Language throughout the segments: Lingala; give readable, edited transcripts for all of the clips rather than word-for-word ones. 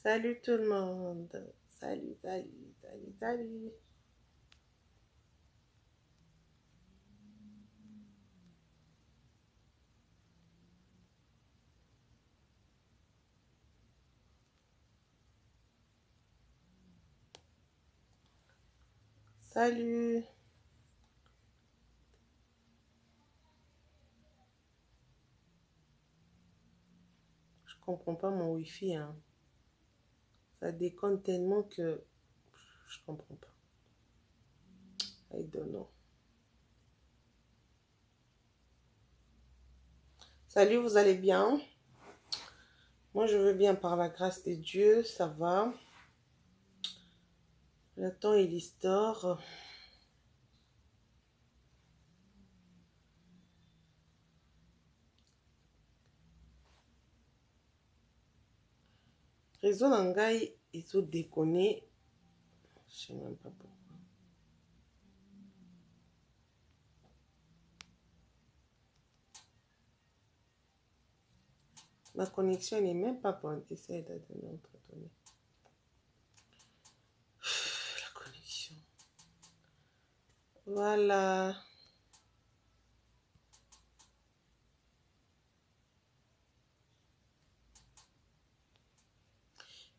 Salut tout le monde. Salut, salut, salut, salut. Salut. Je comprends pas mon wifi, hein. Ça déconne tellement que je comprends pas. I don't know. Salut, vous allez bien? Moi, je veux bien par la grâce de Dieu, ça va. J'attends Elistor. Réseau Nangai, ils ont déconné. Je sais même pas pourquoi. Ma connexion n'est même pas bonne. Essaye de donner. La connexion. Voilà.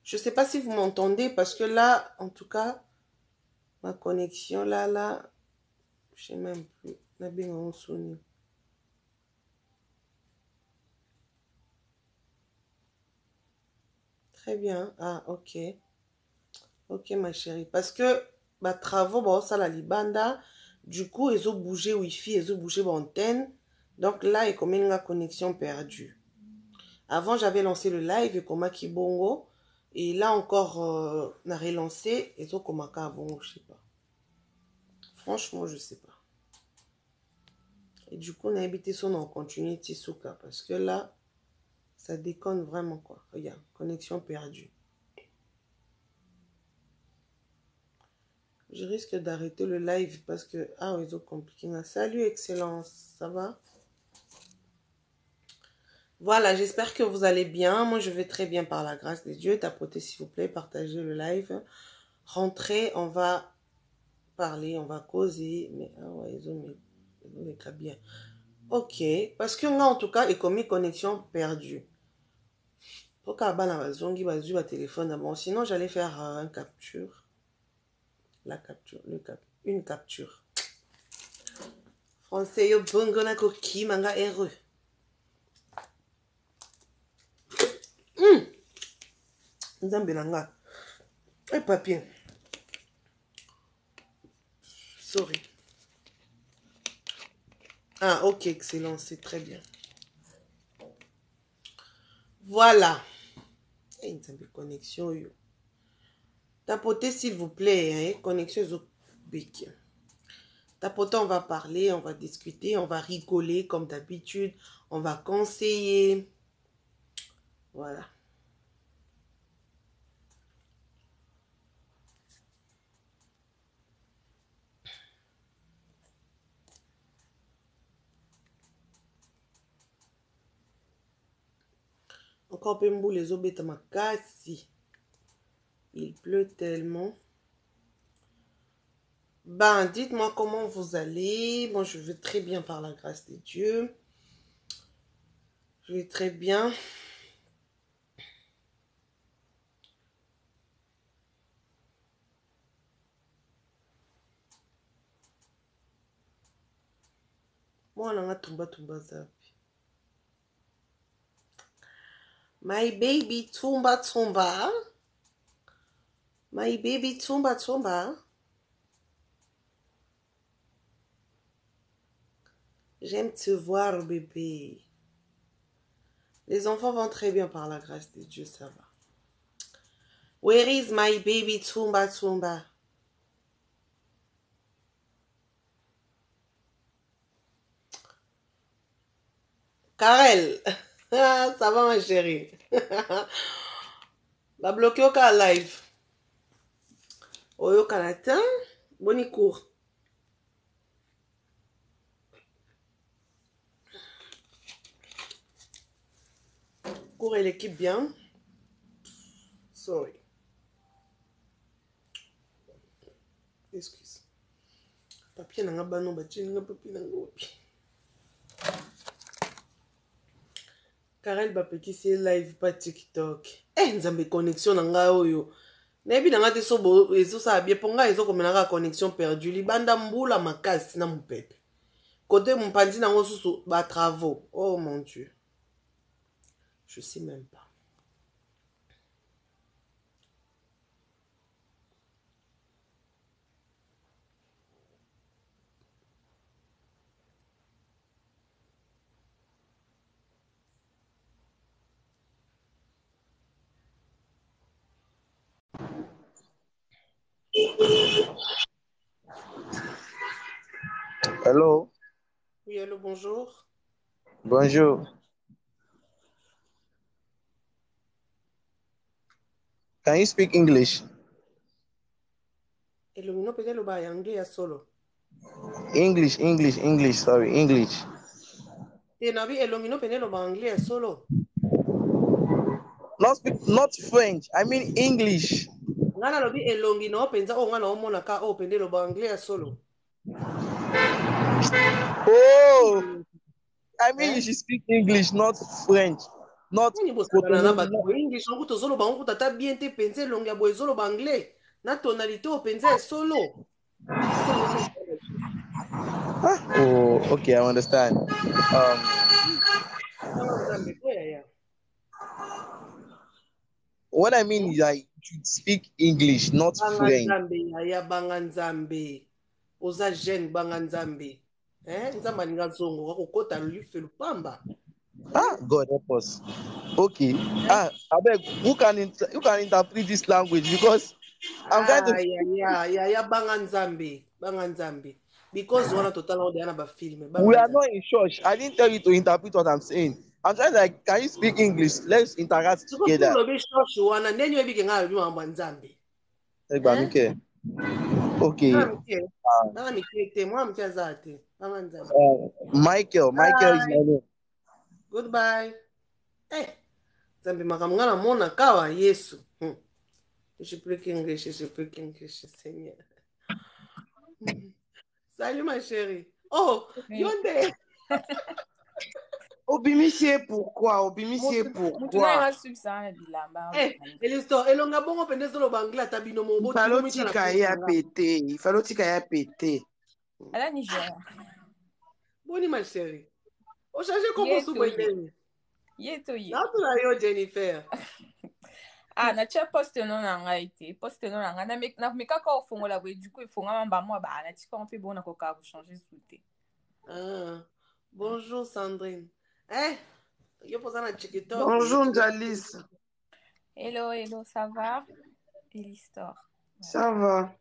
Je sais pas si vous m'entendez parce que là, en tout cas, ma connexion là, je sais même plus. La bien en sonne. Très bien. Ah, ok. Ok, ma chérie. Parce que, bah, travaux, bon, ça, la libanda. Du coup, ils ont bougé Wi-Fi, ils ont bougé antenne. Donc là, il y a comme une connexion perdue. Avant, j'avais lancé le live, et comme Kibongo. Et là encore, on a relancé, ils ont comme bon, je sais pas. Franchement, je sais pas. Et du coup, on a habité son en continu Tisuka. Parce que là, ça déconne vraiment, quoi. Regarde, connexion perdue. Je risque d'arrêter le live parce que... Ah, ils ont compliqué. Salut, Excellence. Ça va? Voilà, j'espère que vous allez bien. Moi, je vais très bien par la grâce de Dieu. Tapotez, s'il vous plaît. Partagez le live. Rentrez, on va parler, on va causer. Mais, ah ouais, ils ont les cas bien. Ok. Parce que moi, en tout cas, il commis connexion perdue. Pourquoi la téléphone? Bon, sinon, j'allais faire un capture. La capture, une capture. Français yo bongo na koki manga heureux. Nzambe nanga. Et papier. Sorry. Ah, ok, excellent, c'est très bien. Voilà. Et Nzambe connexion yo. Tapotez s'il vous plaît, hein, connexion zo bik. Tapotez, on va parler, on va discuter, on va rigoler comme d'habitude, on va conseiller. Voilà. Encore Pembo les obéta makasi. Il pleut tellement. Ben, dites-moi comment vous allez. Moi, je vais très bien par la grâce de Dieu. Je vais très bien. Moi, on a tumba zapi. My baby tumba. My baby tumba. J'aime te voir, bébé. Les enfants vont très bien par la grâce de Dieu, ça va. Where is my baby tumba? Karel. Ça va, ma chérie. Va bloquer au cas live. Oyo Canada. Bonne cours. Cours et l'équipe bien. Sorry. Excuse. Papier n'a pas non bâti n'a papier n'a pas. Karel Bapeki c'est live pas TikTok. Nzambe connexion nanga oyo. Nebi nanga te sobo ezo sa bien ponga ezo komenaka connexion perdue libanda mbula makasi na mupepe. Côté mpandi nango susu ba travaux. Oh mon Dieu. Je sais même pas. Hello. Oui, allô, bonjour. Bonjour. Can you speak English? Elomino peut le ba anglais ya solo. English. Sorry, English. Te nabi elomino peut le ba anglais ya solo. Not French. I mean English. Ngana lobi elongi no penza o ngana omona ka o pende lo ba anglais ya solo. Oh, I mean you Eh? should speak English, not French. Not Nini bosakana na Cotonou. bato bo English ngo to solo ba ngo tata bien te penze elongi ya bo ezolo ba anglais. Na tonalité o penza ya solo. Asa ngoma. Oh, okay, I understand. Banga nzambe ko ya. What I mean is I should speak English, not Banga French. nzambe ya banga nzambe. Oza jeune banga nzambe. Nzamba ninga zongo ko kota lufe lupamba. God help us. Okay. I beg, who can interpret this language? Because I'm trying to. Ya banga nzambe. Because wana total on na ba film We banga are nzambe. not in church. I didn't tell you to interpret what I'm saying. I'm trying like, can you speak English? Let's interact Siko tu together. lo be church wana ndenyo ebi kenga lo mambo nzambe. Okay. Okay. Bana mike te, mwa mke azate. Banga nzambe. Michael. Michael is my Bye. name. Goodbye. Nzambe makambo ngana mona kawa Yesu. Je speak English, Seigneur. Salut ma chérie. Oh, Yonde. Obimisie pourquoi? Et l'histoire, elonga bongo pende solo bangla tabino mo Il bo fallait kilomita na tika ya pété. Il fallait tika ya pété. À la Niger. Boni ma chérie. O change comment sou boyeni. Na tu la yo Jennifer. Na tia poste non na ngai te. Poste non na ngai na meka ka ofongola boye du coup ifonga mamba moi ba na tika on fait bon na ko ka changer souté. Bonjour Sandrine. Yo posa na TikTok. Bonjour Jalis. Hello, ça va? Et l'histoire. Ça va.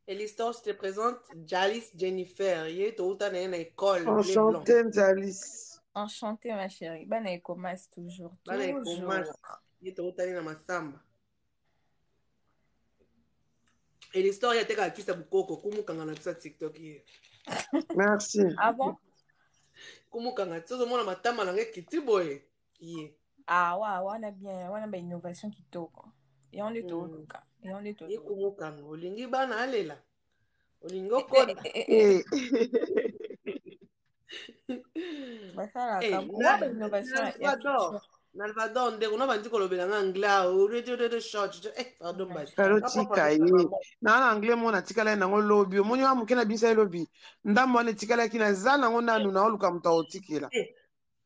Et l'histoire, je te présente Jalis Jennifer. Il est au na école. Enchantée Jalis. Enchantée ma chérie. Bana commence toujours. Il est au na masamba. Et l'histoire, il y a des artistes à Bukoko. Comment quand on a ça TikTok hier. Merci. Ah bon? Comment quand on a ça, on a matama na kiti boy. Wana bien, wana ba innovation kitoko. Et on est au cas. Et on est au. Et comment quand olingi bana alela. Olingo kota. Nalvador ndeko na bandi kolobela nga anglais short pardon basi tika ye na anglais mona tikala nango lobi omoni wa muke na bisa lobi ndambo wana tikala kina za nango nanu na oluka muta otikela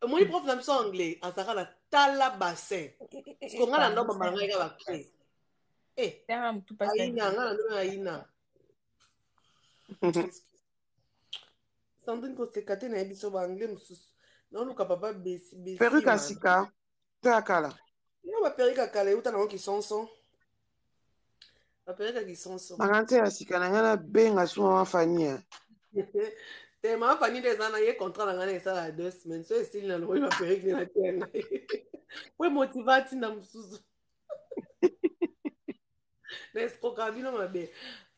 omoni prof na biso anglais azaka na tala bassin parce que nga na ndo bambala ngai ka bakre aina nga na ndo aina Sandrine koseka te na ye biso ba anglais mosusu naoluka papa besi perruque sika to ya kala yo baperika kala euta nango kisonso baperika kisonso nanga te ya sika na ngai nabenga su mama fania te mama fani nde eza na ye contrat na ngai na esala ya 2 semaines so esili na lokoyi baperiki nde na tia ngai po emotiva atinda mosusu na escroka bino mabe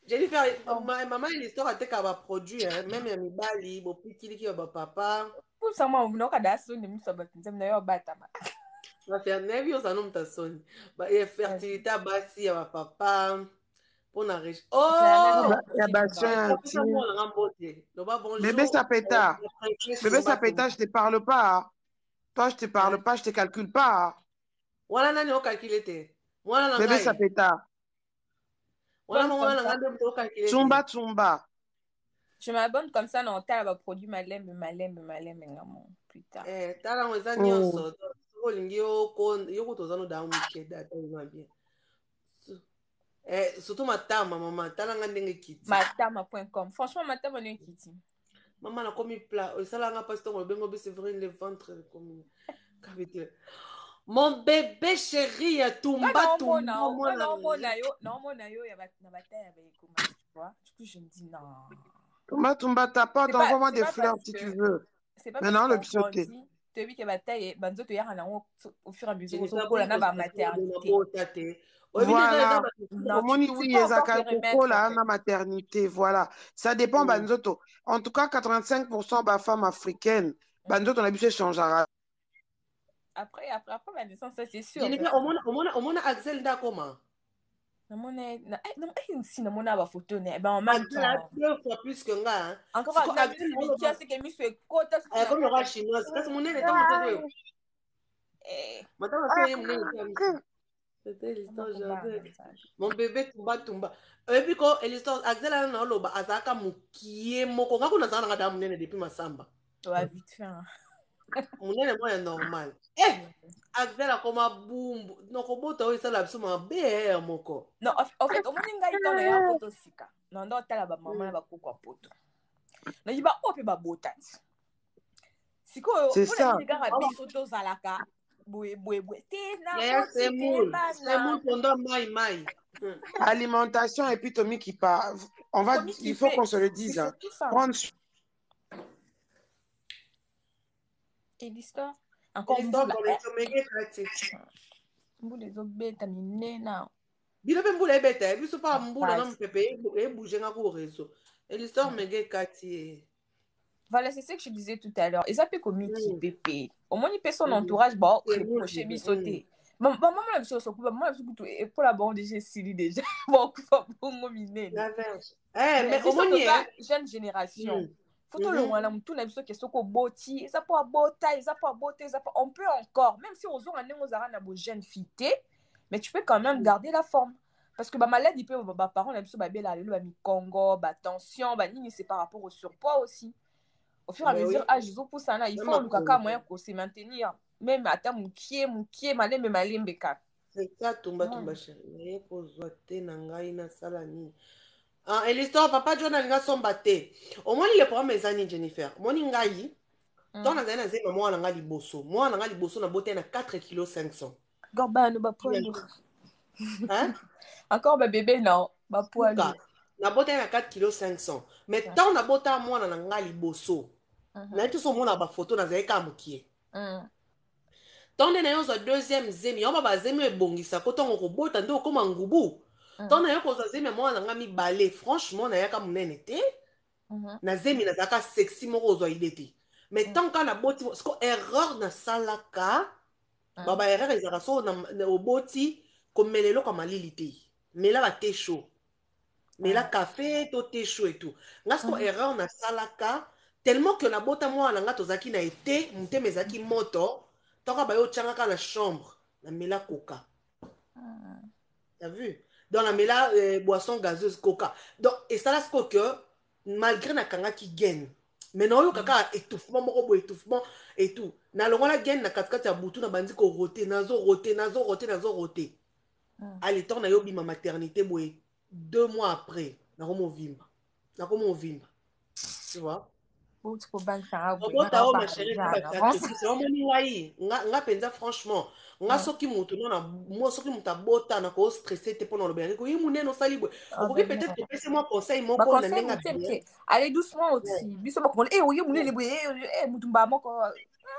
Jennifer, maman une histoire à te kaba produit même ya mibali bopikiliki ya bapapa pour ça moi on a daso ni muso batinza na yo batama Nevi oza no mutasoni. Ba e fertilité basi ya papa. Pona riche. Oh! Ya bassin Papa moi na mbote. Loba Bébé bonjour. Sapeta. Bébé Sapeta, je te parle pas. Hein. Toi, je te parle pas, je te calcule pas. Hein. Wana nani o calculer te? Wana na Bébé ngai. Sapeta. Wana Bonne mwana comme na ça. ngai nde o calculer te. Tsumba, Tsumba. Je m'abonne comme ça dans ta produit malembe plus tard. Tala ngo eza nyonso. Soko olingi yoko toza no da muke data ino bien. Surtout matama mama tala nga ndenge kiti. Matama.com. Franchement, matama n'est kiti. Maman na komi plat. Osala nga pas tongo bengo be Séverine le ventre comme kabite. Mon bébé chéri ya tumba tumba mwana. Non, yo, ya na bataille avec comment tu vois. Du coup, je me dis non. Tumba, Tumba, t'apportes, envoie-moi des fleurs si tu veux. C'est pas Maintenant, le parce qu'on bichoté. grandit. Tu as vu que bataille, banzo te yara na au fur et à mesure, C'est on a ma maternité. Voilà. Non, Oui, Ezaka Koko, là, la maternité, voilà. Ça dépend, Banzoto. En tout cas, 85% de femmes africaines, Banzoto, on a vu changera. Après ma naissance, ça c'est sûr. Au moins, Axel Dakoma. Si na mona ba photo ne ben en même temps deux fois plus que nga encore à Axel Mikia c'est que mi fait kota comme le roi chinois parce que mon nez est dans mon c'était l'histoire mon bébé tumba et puis quand l'histoire Axel a na loba azaka mukie moko nga kuna zana ngada munene depuis masamba ouais vite fait munene moi normal Axel a comme bumbu noko bota o sala biso mabe moko non en fait au moins nga itona ya photo sika non ndo tala ba maman ba kokwa poto na yiba ope ba botati siko ça les gars biso to zalaka boue te na c'est moule pendant mai alimentation et puis Tommy qui part il faut qu'on se le dise hein. Prendre et l'histoire encore l'histoire mbula ezobeta minena bino mpe mbula ebeta biso mpa mbula na mopepe ebouge nga ko réseau et l'histoire mege kati voilà c'est ce que je disais tout à l'heure et ça peut comme qui pépé au moins il peut son entourage bon reprocher bi sauter maman la biso so kuba maman la biso kutu et pour la bande j'ai sili déjà bon kuba bongo minena mais au moins jeune génération photo le mwana mutu na biso question ko boti ça pour bota ça pour beauté ça on peut encore même si aux années aux ara na bo jeune fille mais tu peux quand même garder la forme parce que ba maladie peut ba parents na biso ba bela le ba mi Congo ba tension ba nini c'est par rapport au surpoids aussi au fur et à mesure âge ils ont poussé ça il faut le kaka moyen pour se maintenir même à terme mukie malembe ka c'est ça tumba chérie pour zoter na ngai na sala nini et l'histoire papa John alinga somba te au moins le programme ezani Jennifer moni ngai ton azali na zema mwana nga liboso na bote na 4 kg 500 gorbano ba poids encore ba bébé non ba poids na bote na 4 kg 500 mais tant na bota mwana na nga liboso na tout son mona ba photo na zali ka mukie tant na yo za deuxième zemi yo ba zemi ebongisa ko tongo ko bota ndo ko mangubu tant na yo ko za zemi mwana nga mi balé franchement na yaka munene te na zemi na zaka sexy moko zo idete mais tant ka na boti sko erreur na salaka baba erreur ezaka so na oboti komelelo kwa malili te mela ba te chaud mela café to te chaud et tout ngasko erreur na salaka tellement que na bota mwana nga tozaki na été mute mezaki moto toka ba yo tchanga na chambre na mela coca t'as vu dans la mela boisson gazeuse coca donc et ça là ce que malgré na kanga qui gagne mais non yo kaka étouffement moko bo étouffement et tout na longola gagne na katkati ya butu na bandi ko roter nazo roter à l'état na yo bima maternité boye 2 mois après na komo vimba tu vois ma chérie nga penza franchement nga soki mutu nona mo soki mutu abota na ko stressé te pona lobera ko yimu neno sali boy okoki peut-être que pese moi conseil moko na ndenga bien allez doucement aussi biso ba ko yimu nene boy mutu mba moko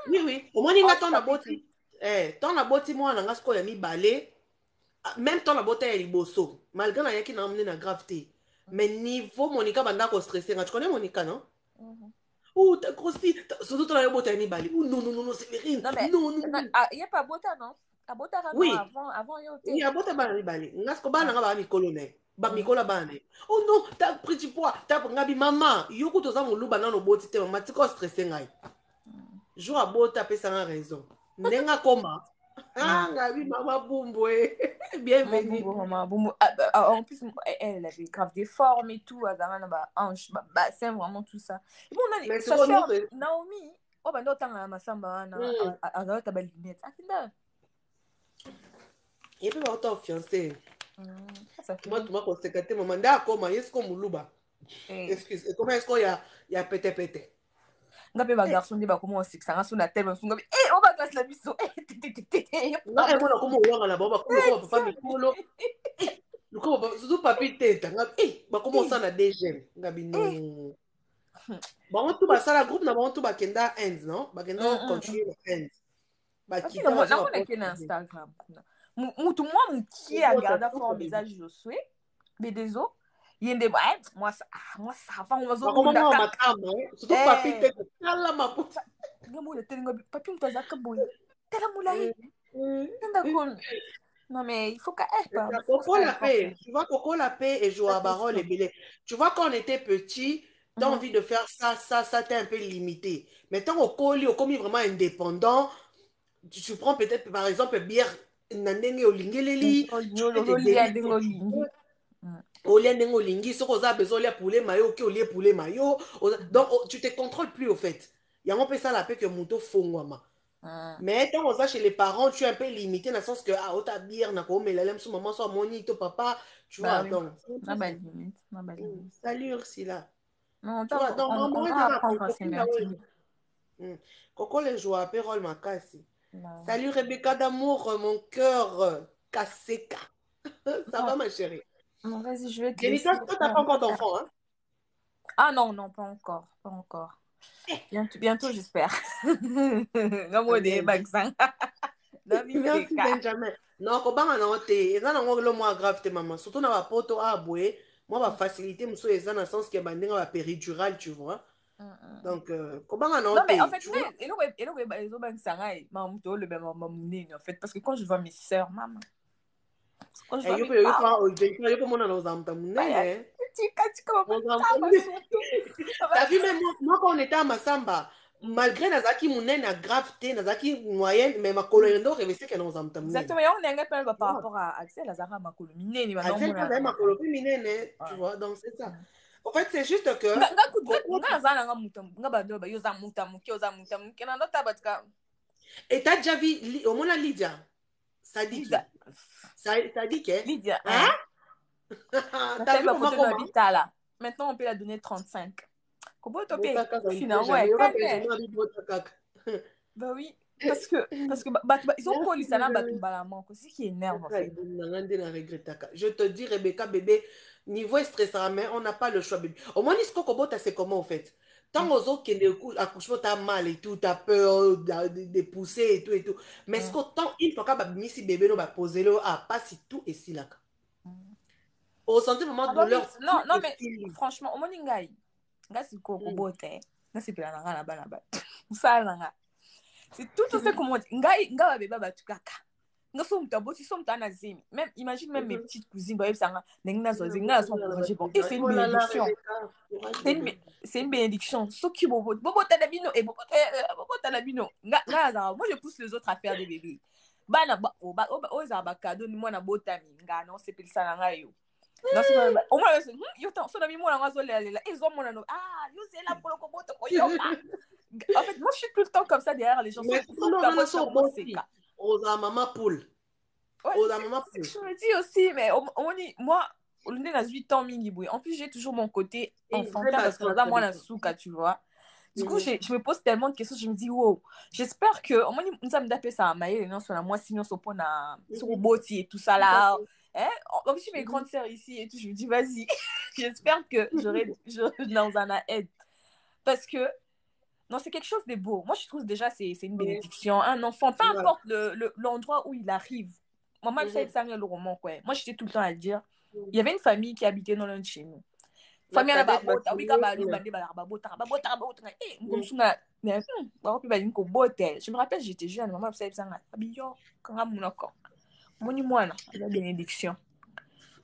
oui au moins nga ton na boti mwana nga siko ya mibale même ton na bota ya liboso malgré na yaki na mne na gravité mais niveau Monica banda ko stressé nga tu connais Monica non Oh, t'as grossi. Surtout dans la boîte à Nibali. Oh, non, non, non, non, Séverine. Non, mais Non, non, non. il n'y a pas Bota, non? À Bota, non, Oui. avant, il y a Oui, été. à boîte à Nibali. Ngasko ba nanga ba mikolo ne. Ba mikola ba ne. Oh non, t'as pris du poids. T'as ngabi maman. Yoko toza muluba nano boti te mama tiko stressé ngai. Jour à Bota pesa nga raison. Nenga koma. Ah, ngabi mama bumbwe. Bienvenue. En plus, elle avait grave des formes et tout. Elle avait hanche, bassin, vraiment tout ça. Et bon, on a Mais sa c'est sœur bon, Naomi. Oh, ben, d'autres temps, Massamba, elle a ta belle lunette. et puis autant fiancé. Ça fait Moi, tu m'as conséquenté, maman. D'accord, mais est-ce qu'on muluba? Excuse. Comment est-ce qu'il y a pété? Ngabe ba garçon de ba comment c'est que ça rassure la tête ngabe on va glace la biso Non, et moi na komo wanga la baba komo papa mikolo. Le ko surtout papi teta ngabe ba komo ça na DGM ngabi non. Ba on tout ba ça la groupe na ba on tout ba kenda ends non? Ba kenda continuer le ends. Ba kita ba ça on est na Instagram. Mutu moi qui a gardé fort message Josué mais désolé yende moi ça va on va zo on va matama surtout papi teta kala maputa. Ngamo le telingo papi mutaza kaboy. Tela mulai. Ndakon. Non, mais il faut qu'elle parle. Coco la paix. Tu vois, Coco la paix et Joa Barol et Bélé. Tu vois, quand on était petit, t'as envie de faire ça, t'es un peu limité. Mais tant au colis, au commis vraiment indépendant, tu prends peut-être, par exemple, bière, nandenge olingeleli, olingi, ce qu'on a besoin de poulet mayo, qui olie poulet mayo. Donc, tu te contrôles plus, au fait. Il y a un peu ça la paix que Mouto fongwama. Mais quand on va chez les parents, tu es un peu limité dans le sens que ah, ta bière, mais la lame, maman, soit moni, ton papa, tu vois. Donc, salut Ursula. Non, tu vois, donc, on va apprendre ces Coco les joie, Pérol ma casse. Salut Rebecca d'amour, mon cœur, Kaseka. Ça va ma chérie? Non, vas-y, je vais te laisser. Toi, t'as pas encore d'enfant, hein? Ah non, non, pas encore, pas encore. Bientôt, j'espère. Merci Benjamin. Non, comment on a été? Et ça, on a le moins grave, maman. Surtout dans la poto à bouer. Moi, ma facilité, monsieur, et ça, dans le sens que ma péridurale, tu vois. Donc, comment on a été? Non, mais en fait, en fait, parce que quand je vois mes soeurs, maman. Quand je vois mes parents. T'as vu, même moi, quand on était à Massamba, malgré Nazaki Mounen, la gravité, Nazaki moyenne, mais ma colondo révélait que nous avons exactement, on est un peu par rapport à Axel Lazara, ma colonie. Axel Lazara, ma colonie, tu vois, donc c'est ça. En fait, c'est juste que. Et t'as déjà vu, au moins la Lydia, ça dit qui? Ça dit que. Lydia, hein? T'as vu comment là. Maintenant, on peut la donner 35. Comment tu peux bah oui, parce que ils ont collé ça là, c'est ce qui énerve en fait. Je te dis, Rebecca, bébé, niveau stressant, mais on n'a pas le choix, bébé. Au moins, c'est comment en fait? Tant aux autres qui accouchement, t'as mal et tout, t'as peur de pousser et tout. Mais ce qu'autant, il faut que si bébé nous va poser le pas si tout et si là. Au sentiment moment de douleur. Non, mais franchement, au moins, c'est quoi, c'est plus là-bas. Ça, là. C'est tout ce comment même imagine même mes petites cousines c'est une bénédiction. C'est une bénédiction. Moi je pousse les autres à faire des bébés. Non, c'est plus ça. Non, c'est pas au moins en fait, moi je suis tout le temps comme ça derrière les gens. Maman poule. Je me dis aussi, mais moi, on est à 8 ans, en plus, j'ai toujours mon côté enfantin parce que moi, la souka, tu vois. Du coup, je me pose tellement de questions, je me dis, wow, j'espère que, au moins, nous sommes d'appeler ça à mailler, non, sur la moi, sinon, sur le boti et tout ça là. En plus, mes grandes sœurs ici et tout, je me dis, vas-y, j'espère que j'aurai dans un aide. Parce que, non, c'est quelque chose de beau. Moi, je trouve déjà c'est une bénédiction. Un enfant, peu importe l'endroit où il arrive. Maman, ça le roman, quoi. Moi, j'étais tout le temps à le dire. Il y avait une famille qui habitait dans l'un de chez nous. famille na Cadet babota Bassine, obika balu bande babota ngomsunga baopi balingi kobota. Je me rappelle, j'étais jeune, maman ça ebisanga abiyo kanga munoko moni mwana aza bénédiction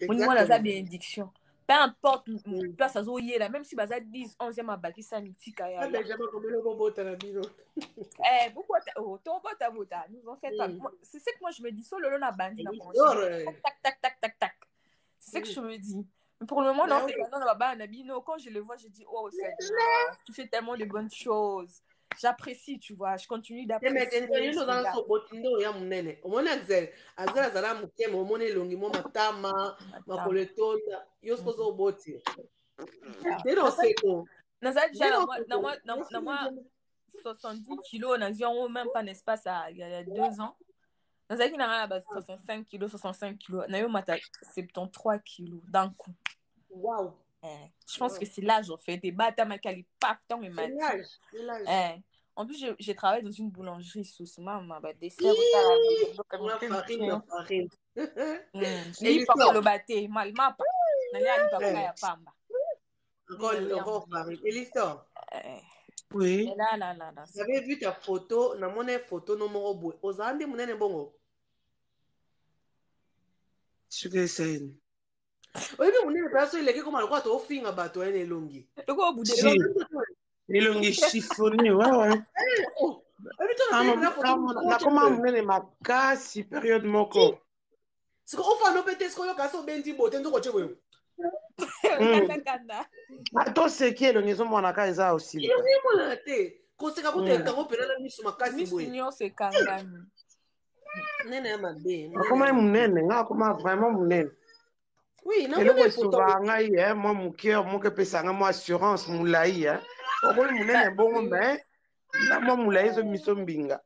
moni mwana aza bénédiction, peu importe place azoyela, même si baza 10 11e abakisa mitika ya Benjamin komelo kobota na bino. Pourquoi bota nous en fait pas. C'est ce que moi je me dis, solo na bandi na tac. C'est ce que je me dis. Mais pour le moment, non, c'est non, baba Nabino. Quand je le vois, je dis, oh, Seigneur, tu fais tellement de bonnes choses. J'apprécie, tu vois, je continue d'apprécier. Mais nous dans ce botindo ya munene. Omona Axel azala mukema omona elongi mo matama, makoletonda, yosko zo boti. Dero seko. Naza déjà na moi 70 kilos, nazion même pas l'espace il y a 2 ans. Nazaki na 65 kilos, nayo mata 73 kilos d'un coup. Wow. Je pense que c'est l'âge en fait, des bâtards makali paf tant et mat. En plus j'ai travaillé dans une boulangerie sous maman ba dessert farine. Li pa le baté mal mapa. Nali ali pa ya pamba. Encore farine. Et l'histoire. Oui. Là. J'avais vu ta photo, na mon photo no moro boy. Ozande munene bongo. Sugar saying. Oui, mais munene place il est comme alikuwa to finga bato ene longi. Toko bude. Elongi chiffonné, ouais. Nakoma munene makasi période moko. Siko ofano pete siko yo kaso bendi bote ndo ko chebwe. Kanda. To seki elongi zo mwana ka eza aussi. Elongi mwana te. Koseka ko te kango pela na misu makasi boye. Misunyo se kangani. Nene ya mabe. Nakoma munene, nakoma vraiment munene. Oui, non, mais photo ngai moi mon cœur mon que pesanga moi assurance mulai oko munene bongo mais na moi mulai zo miso mbinga.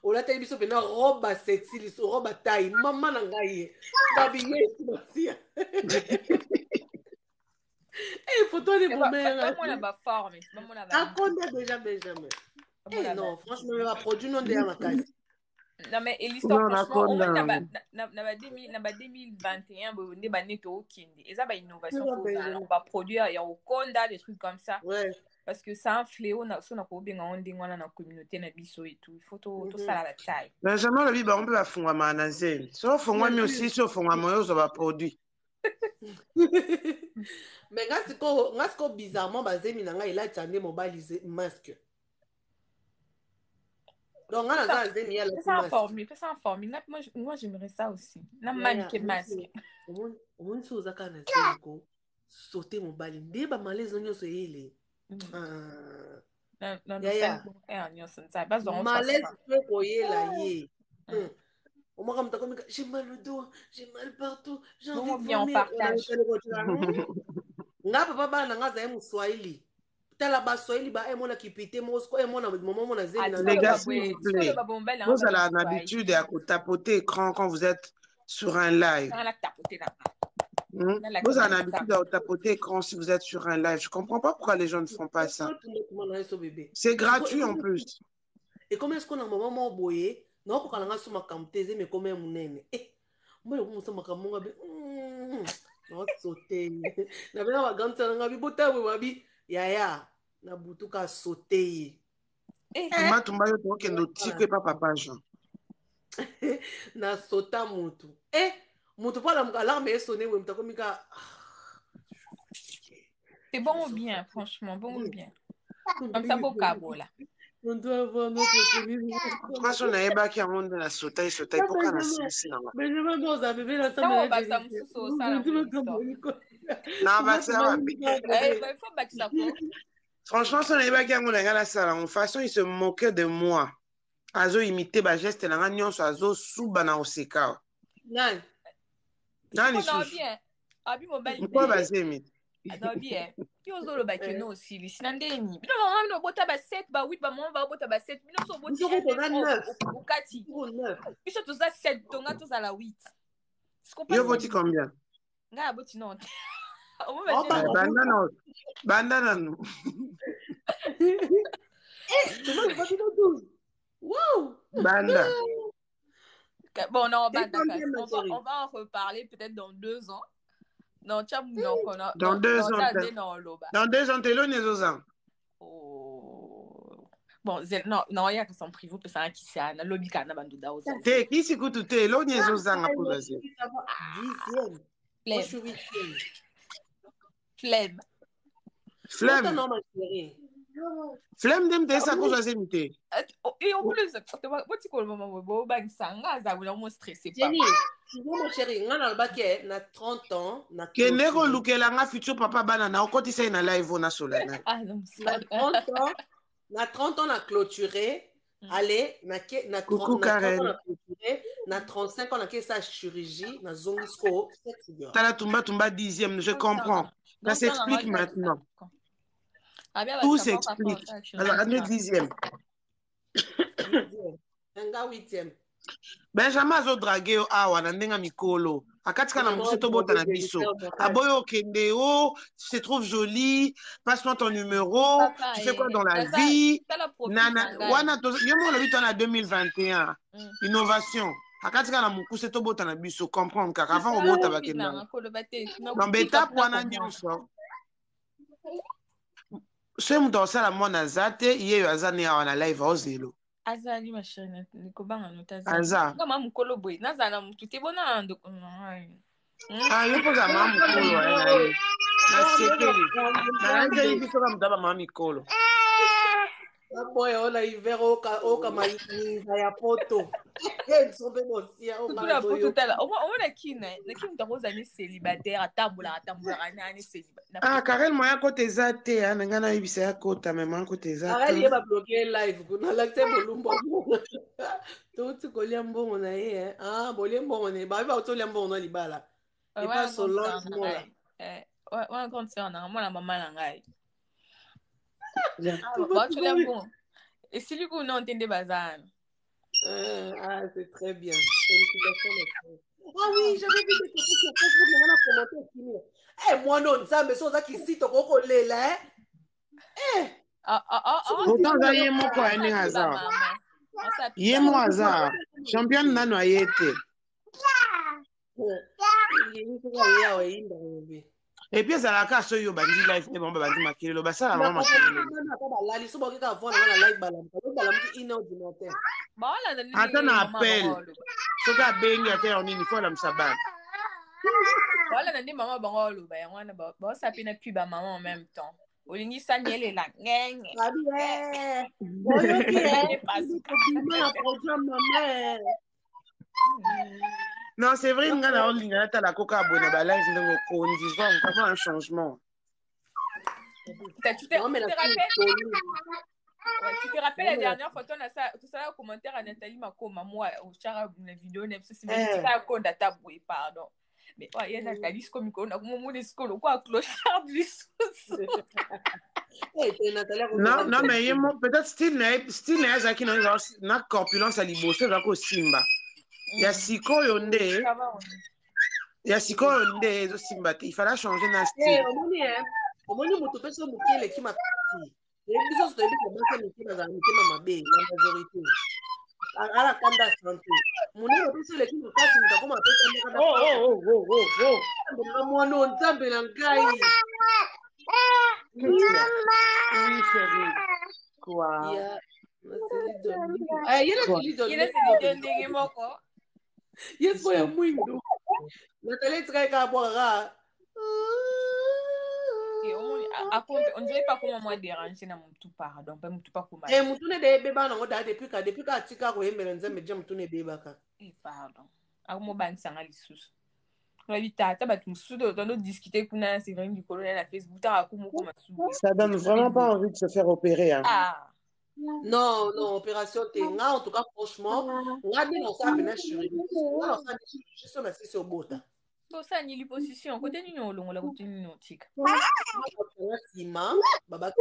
Olata biso pena roba sexy liso roba taille mama na ngai babiye simasia. Photo de mon mère. Pas moi la ba forme, pas moi la ba. Akonda déjà Benjamin. Non, franchement va produit non de ma case. Non mais l'histoire franchement au moins na 2021 bonde ba neto okindi eza ba innovation on va produire ya okonda des trucs comme ça. Ouais. Parce que ça un fléau na so na ko benga ondingwana na communauté na biso et tout il faut tout ça la taille. Benjamin le biba on peut ba fungwa manazeli so fungwa mi aussi so fungwa moyo zo ba produit. Mais ngasiko bizarrement bazemi na ngai il a tande mobile masque. Donc, on a ça en formule. Moi, j'aimerais ça aussi. La mannequin masque. On se usa kana seko sauter mon bali ndeba malaise onyo so yele. Malaise peut koyela ye. On m'a comme j'ai mal au dos, j'ai mal partout, j'ai envie de vomir. Nga papa bana ngaza ye muswahili. Tala ba swahili ba mona kipite mosko mona maman mona zeli na les gars s'il vous plaît. Vous avez l'habitude à tapoter écran quand vous êtes sur un live. Vous avez l'habitude à tapoter écran si vous êtes sur un live. Je comprends pas pourquoi les gens ne font pas ça. C'est gratuit en plus. Et comment est-ce qu'on a un moment boyé non pour qu'on a sur ma camtese mais comme un nene. Moi on se maka monga be. Non sauter. Na bena wa ganta nga bi bota bi yaya na butuka sauter. Mama tumba yo to kendo tikwe pa papa Jean. Na sota mutu. Mutu pala alarme est sonné ou mtakomika. C'est bon ou bien franchement, bon ou bien. Comme ça pour Kabola. On doit avoir notre télévision. Franchement na eba ki amonde na sota pour kana sisi na. Mais je veux nous a bébé la semaine. Non, bah ça me sous ça la. Non, bah ça va. Il faut back ça. Franchement, son eba ki amonde na la salle. En façon, il se moquait de moi. Azo imité ba geste na nga nyonso azo suba na oseka. Nan. Nan non bien. Abi mobile. Pourquoi bazemi? Non bien. Yo zo lo ba keno aussi, li sinandeni. Bino mama no bota ba 7 ba 8 ba mama ba bota ba 7. Bino so boti au kati. Biso to za 7 tonga to za la 8. Yo voti combien? Nga boti non. Bandana no. Tu vas pas dire 12. Wow! Banda. Bon, non, bah, Quel temps d'accord. t'es, ma chérie? On va en reparler peut-être dans 2 ans. Non, tu as non, Dans 2 ans. Dans 2 ans, t'es là, Nézozan. Oh. Bon, non, non, il y a que son privé, parce que qui c'est un lobby qui a banduda aux T'es qui c'est que tu t'es là, Nézozan à Poulazier? 10e. Moi, je suis 8e. Flemme. Flemme. Non, ma chérie. Flemme de me ça que je m'étais. Et en plus, moi, tu connais maman, bon, ben, ça, ça va vraiment stresser. Jenny, tu vois, ma chérie, on a le baquet, on a 30 ans, on a Que nego lukela nga futur papa bana na okoti sa na live on a solana. Ah non, on a 30 ans, on a 30 ans, on a clôturé. Allez, on a 30 ans, on a clôturé. On a 35 ans, on a sa chirurgie, on a zongisco. Tala tumba 10e, je comprends. Ça s'explique maintenant. Tout s'explique. Alors, on est 10e. Un gars 8e. Benjamin azo dragué awa na ndenga mikolo. Akatika na mbuso to bota na biso. Aboyo kende o, tu te trouves jolie, passe-moi ton numéro, tu fais quoi dans la vie? Nana, wana to yemo le bito na 2021. Innovation. Akatika na mukuse to bota na biso, comprendre kaka avant obota bakenda. Non beta wana nyonso. Ce muto osala mwana zate, iye yo azani awa na live ozelo. Azali ma chérie, nikobanga notazali. Aza. Kama mukolo boy, nazala mutu te bona ndo. Ah, yo poza mama mukolo ai. Na sekeli. Na nje biso ka mutaba mama mikolo. Boy, ona hiver oka mainza ya poto. Nsombe mosia o ngala poto tala. Ona kina, na kimi takoza ni célibataire atambola nani célibataire. Ah, Karel moya kote zate, nga na yebisa ya kota mema kote zate. Karel yeba bloquer live kuna lakse bolumbo. Tuti kolia mbongo na ye. Ah, bolie mbongo ne. Ba otolia mbongo na libala. Et pas Solange mola. Wana compte faire na mwana mama na ngai. Et si lui, on entend des bazars. Ah, c'est très bien. Félicitations. Ah oui, j'avais vu des photos sur Facebook, mais on a commenté. Eh, moi, non, ça, mais ça, qui cite au coco là. Eh! Pourtant, ça y est, mon quoi, un hasard. Y est mon hasard. Champion n'a noyé. Et puis ça la casse yo bandi live ne bomba bandi makile lo basala mama la li so boke ka vona na live balam ko balam ki ina du matin ba la ni ata na appel so ka bengi ate on ni fola msabana wala na ndi mama bangolo ba yangwana ba sa pina puis ba maman en même temps olingi sanyele la ngenge boyo ki est pas na programme maman. Non, c'est vrai, nga na olinga ta la coca abonné ba live ndongo ko ndizwa vraiment un changement. Tu te rappelles la dernière fois on a ça tout ça commentaire à Nathalie Makoma moi au chara la vidéo ne c'est même pas qu'on data boué pardon. Mais ouais, il y a Nathalie comme on a comme mon escolo quoi clochard du sous. Non, non mais peut-être style na zaki na corpulence à liboso za ko simba. Ya sikoyo nde ezo simba te, il fallait changer na style. Omoni moto peso mukele ki makati. Biso so toyebi kobansa mitema za mitema mabe la majorité. Ala kanda santé. Munene peso le ki makati mutakoma pesa ndaka. Oh. Mwana onzambe na ngai. Oui, chérie. Quoi? Yes, boy, muito. Nathalie trai ka boira. On dirait pas comment moi déranger na mutu pardon, pas mutu pas comment. Mutu ne de beba na ngoda depuis ka atika ko yembela nzambe je mutu ne beba ka. Pardon. Ako ban sanga lisusu. La vita ta bat musu de discuter kuna c'est vraiment du colonel à Facebook ta akumo ko masu. Ça donne vraiment pas envie de se faire opérer hein. Ah. Non, opération Tenga, en tout cas, franchement, on a dit dans ça, mais chirurgie. On a dit juste on a fait sur bota. Bon, ça, ni l'hyposition, côté nous, on l'a retenu nautique. Baba.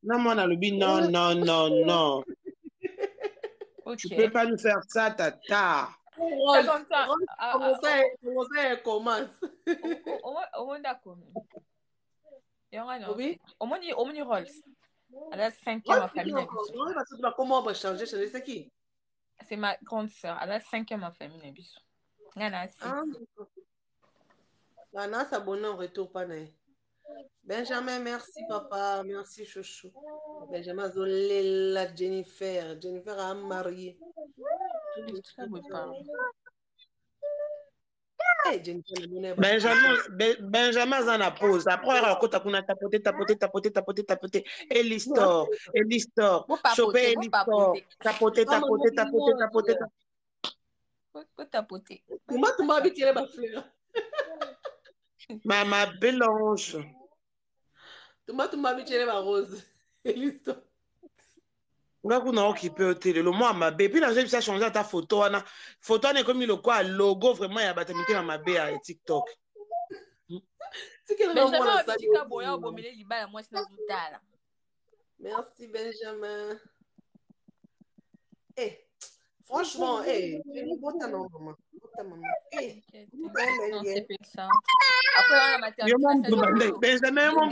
Non, mon alubi, non. Tu peux pas nous faire ça, tata. Comment ça commence? Au moins d'accord. Oui. Au moins Rolls. Elle a 5e en famille. Comment on va changer? C'est qui? C'est ma grande sœur. Elle a 5e en famille. Elle a 6. Anna s'abonne en retour, pas né. Benjamin, merci papa, merci chouchou. Benjamin Zolela, Jennifer. Jennifer a marié. Hey, Jennifer, Benjamin Zana pose. Après, on a tapoté. Et l'histoire. Choper l'histoire. Tapoter. Ma belle ange. Tu m'as habitué ma rose. L'histoire. On a occupé au télé. Le mois ma belle. Puis là, j'ai changé ta photo. Photo n'est comme le quoi logo vraiment il y a battu dans ma belle à TikTok. Merci Benjamin. Eh, franchement, tu es une bonne maman. Benjamin, mon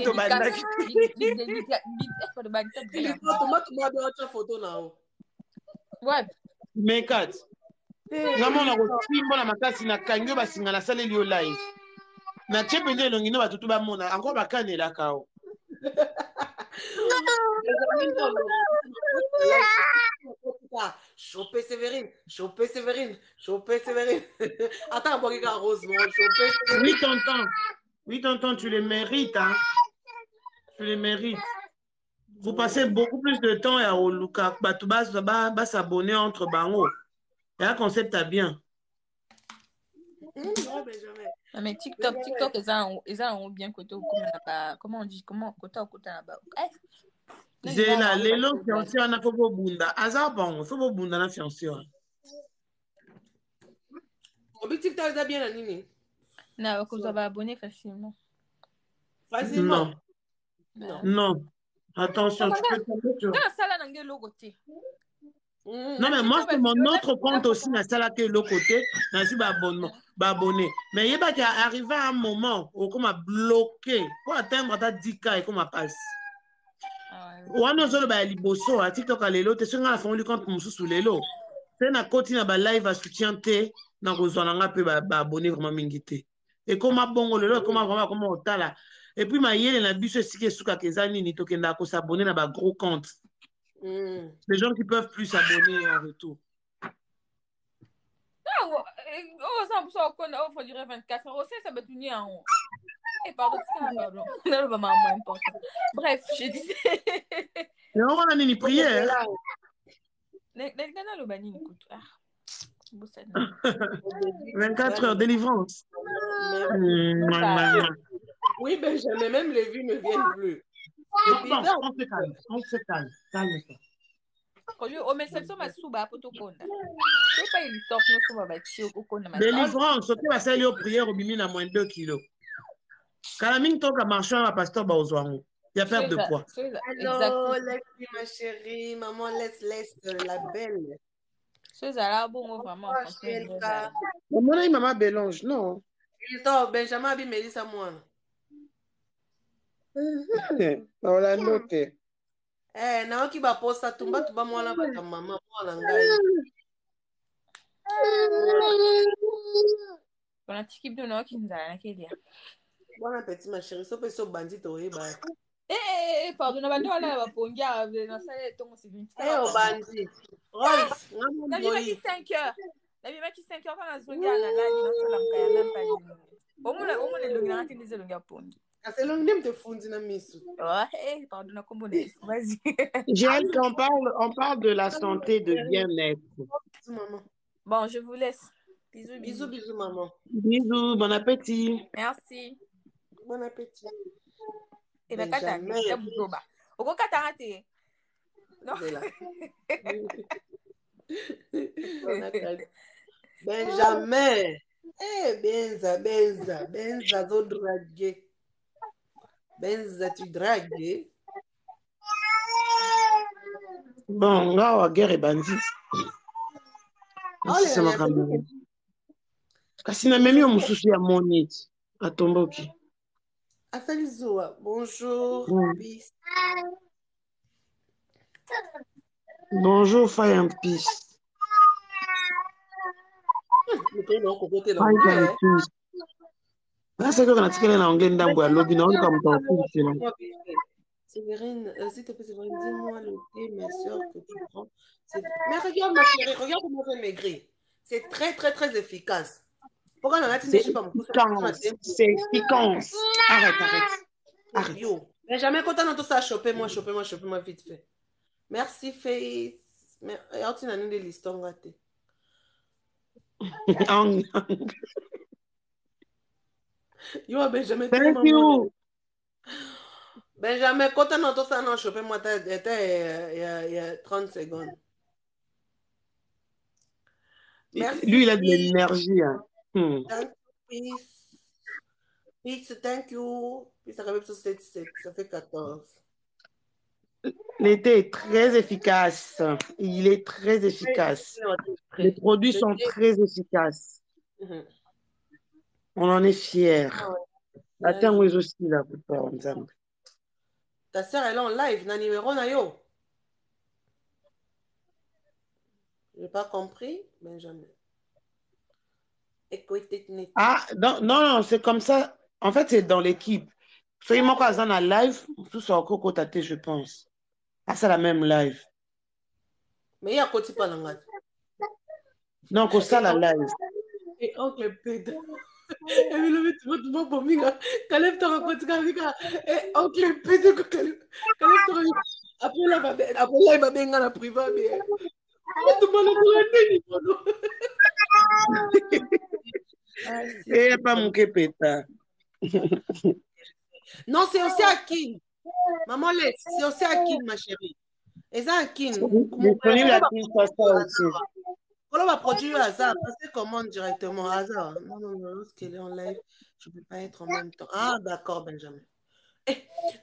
mais kat ngamona kotimbola makasi na kangi basinga na sale liyo live na tshepende elongi no batutu bamona encore bakanelaka o choper Séverine. Attends, pour que Rose, oui tonton, tu le mérites, hein. Tu le mérites. Vous passez beaucoup plus de temps à Oluka, bah s'abonner entre bango. Et un concept à bien. Mais TikTok, ils ont bien côté comment on dit, côté là-bas. J'ai la lelo fiancé on a fait beau bunda. Azar bon, faut beau bunda na fiancé. Au TikTok ça bien la nini. Non, que vous avez abonné facilement. Facilement. Non. Attention, tu peux tomber sur. Non, mais moi, c'est mon autre compte aussi, na sala que l'autre côté, na si abonné. Mais il y a arrivé à un moment où on m'a bloqué pour atteindre ta 10K et qu'on m'a passe. On a solo ba liboso à TikTok à l'élo, t'es sûr qu'on a fait un compte moussou sous l'élo. C'est na côté na ba live à soutien té, na rozolanga pe ba abonné vraiment mingité. Et comme a bongo l'élo, comme vraiment comme on t'a là. Et puis ma yele na biso sike suka kezani ni tokenda ko s'abonner na ba gros compte. Les gens qui peuvent plus s'abonner en retour. On dirait 24 euros, ça va tenir en haut. Pardon. Bref, je disais. Mais on va une prière. 24 heures délivrance. Oui, Benjamin, même les vues ne viennent plus. Non, on se calme. Calme-toi. Délivrance, ok, va salir prière au bimine à moins de 2 kilos. Calamine toka marchand à pasteur Baozouango. Il y a perte de poids. Allô, laisse ma chérie, maman, laisse la belle. C'est ça, bon, vraiment. Maman Bélange, non. Benjamin a Mélissa moi. On l'a noté. Na qui va poster tumba moi là ba maman moi ngai. Bon atiki bi no ki nzala na kelia. Bon appétit ma chérie, so pe so bandit o ba. Pardon, na bando wana ba pongia na sale tongo sivini. O bandit. Rose, na bi maki 5 heures. Na bi maki 5 heures kana zongia na lali na sala mkaya même pas dit. Omule longi na tindi ze longi pongi. C'est long nem te fundi na misu. Pardon, na kombo na vas-y. Gilles, on parle de la santé, de bien-être. Maman. Bon, je vous laisse. Bisous, maman. Bisous, bon appétit. Merci. Bon appétit. Et ben, kata, buzoba. Oko kata rate. Non. Benjamin. Benza, zo draguer. Benza, tu dragues. Bon, là, la guerre est bandit. Kasi na memi omususu ya monete atomboki. Asali Zoa, bonjour. Bonjour, Fire and Peace. Fire and Peace. C'est qu'on a tiré l'anglais d'Ambo à l'objet, on comme ton fils. Sévérine, s'il te plaît, Sévérine, dis-moi le thé, ma soeur, que tu prends. Mais regarde, ma chérie, regarde comment j'ai maigri. C'est très, très, très efficace. Pourquoi on a dit c'est efficace. Arrête. Yo. Mais jamais quand on a tout ça, chopez-moi vite fait. Merci, Face. Mais regarde, tu n'as pas de liston raté. Yo, Benjamin, thank you. Benjamin, quand on a tout ça, non, chopez-moi, il y a 30 secondes. Merci. Lui, il a de l'énergie. Hein. Thank you, Peace, thank you. Puis ça fait 7, ça fait 14. L'été est très efficace. Il est très efficace. Les produits sont très efficaces. On en est fiers. Attends, moi aussi, là, pour ensemble. Ta soeur, elle est en live, na numéro na yo. J'ai pas compris, Benjamin. Ah, non, c'est comme ça. En fait, c'est dans l'équipe. Soyez moi quand on a live, tout ça au coco tate, je pense. Ah, c'est la même live. Mais il y a quoi tu parles en Non, c'est ça la live. Et oncle Pedro. Et puis le tu vas pour minga. Caleb te raconte et oncle Pedro Caleb te raconte. Après là, il va bien dans la privé mais. Tout le monde Et pas mon képeta. Non, c'est aussi Akin. Maman laisse, c'est aussi Akin, ma chérie. Et ça, Akin. Disponible à Kinshasa aussi. Quand on va produire hasard, passer commande directement hasard. Non, lorsqu'elle est en live, je ne peux pas être en même temps. Ah, d'accord, Benjamin.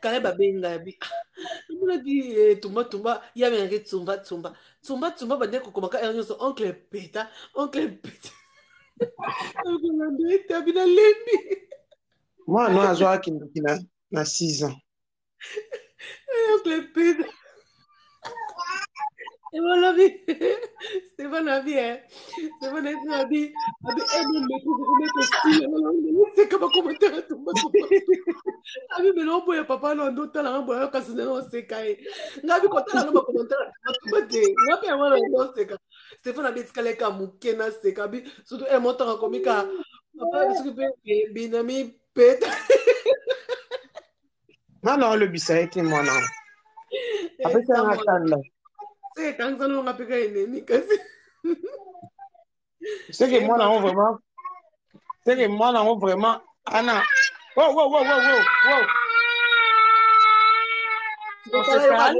Caleb a benga bi. On a dit tumba, il y avait un tumba. Tumba, ben deko komaka erno so oncle Peta. Oncle Peta lembi. Moi, non, à Joa qui a 6 ans. Oncle Peta. Et voilà, Stéphane a dit, Stéphane a dit, c'est comme un commentaire à tout abi mais non boya papa no ndo tala boya kasi no seka e ngabi ko tala no commentaire bate ngabi ya wana ndo seka Stéphane abi tikale ka muke na seka bi surtout e monta ko mika papa bisu pe binami peta Non, le bisa était moi non. Après ça on attend là. C'est quand ça no ngapika ennemi kasi C'est que moi non vraiment. C'est que moi non vraiment Anna. Wow. On se calme.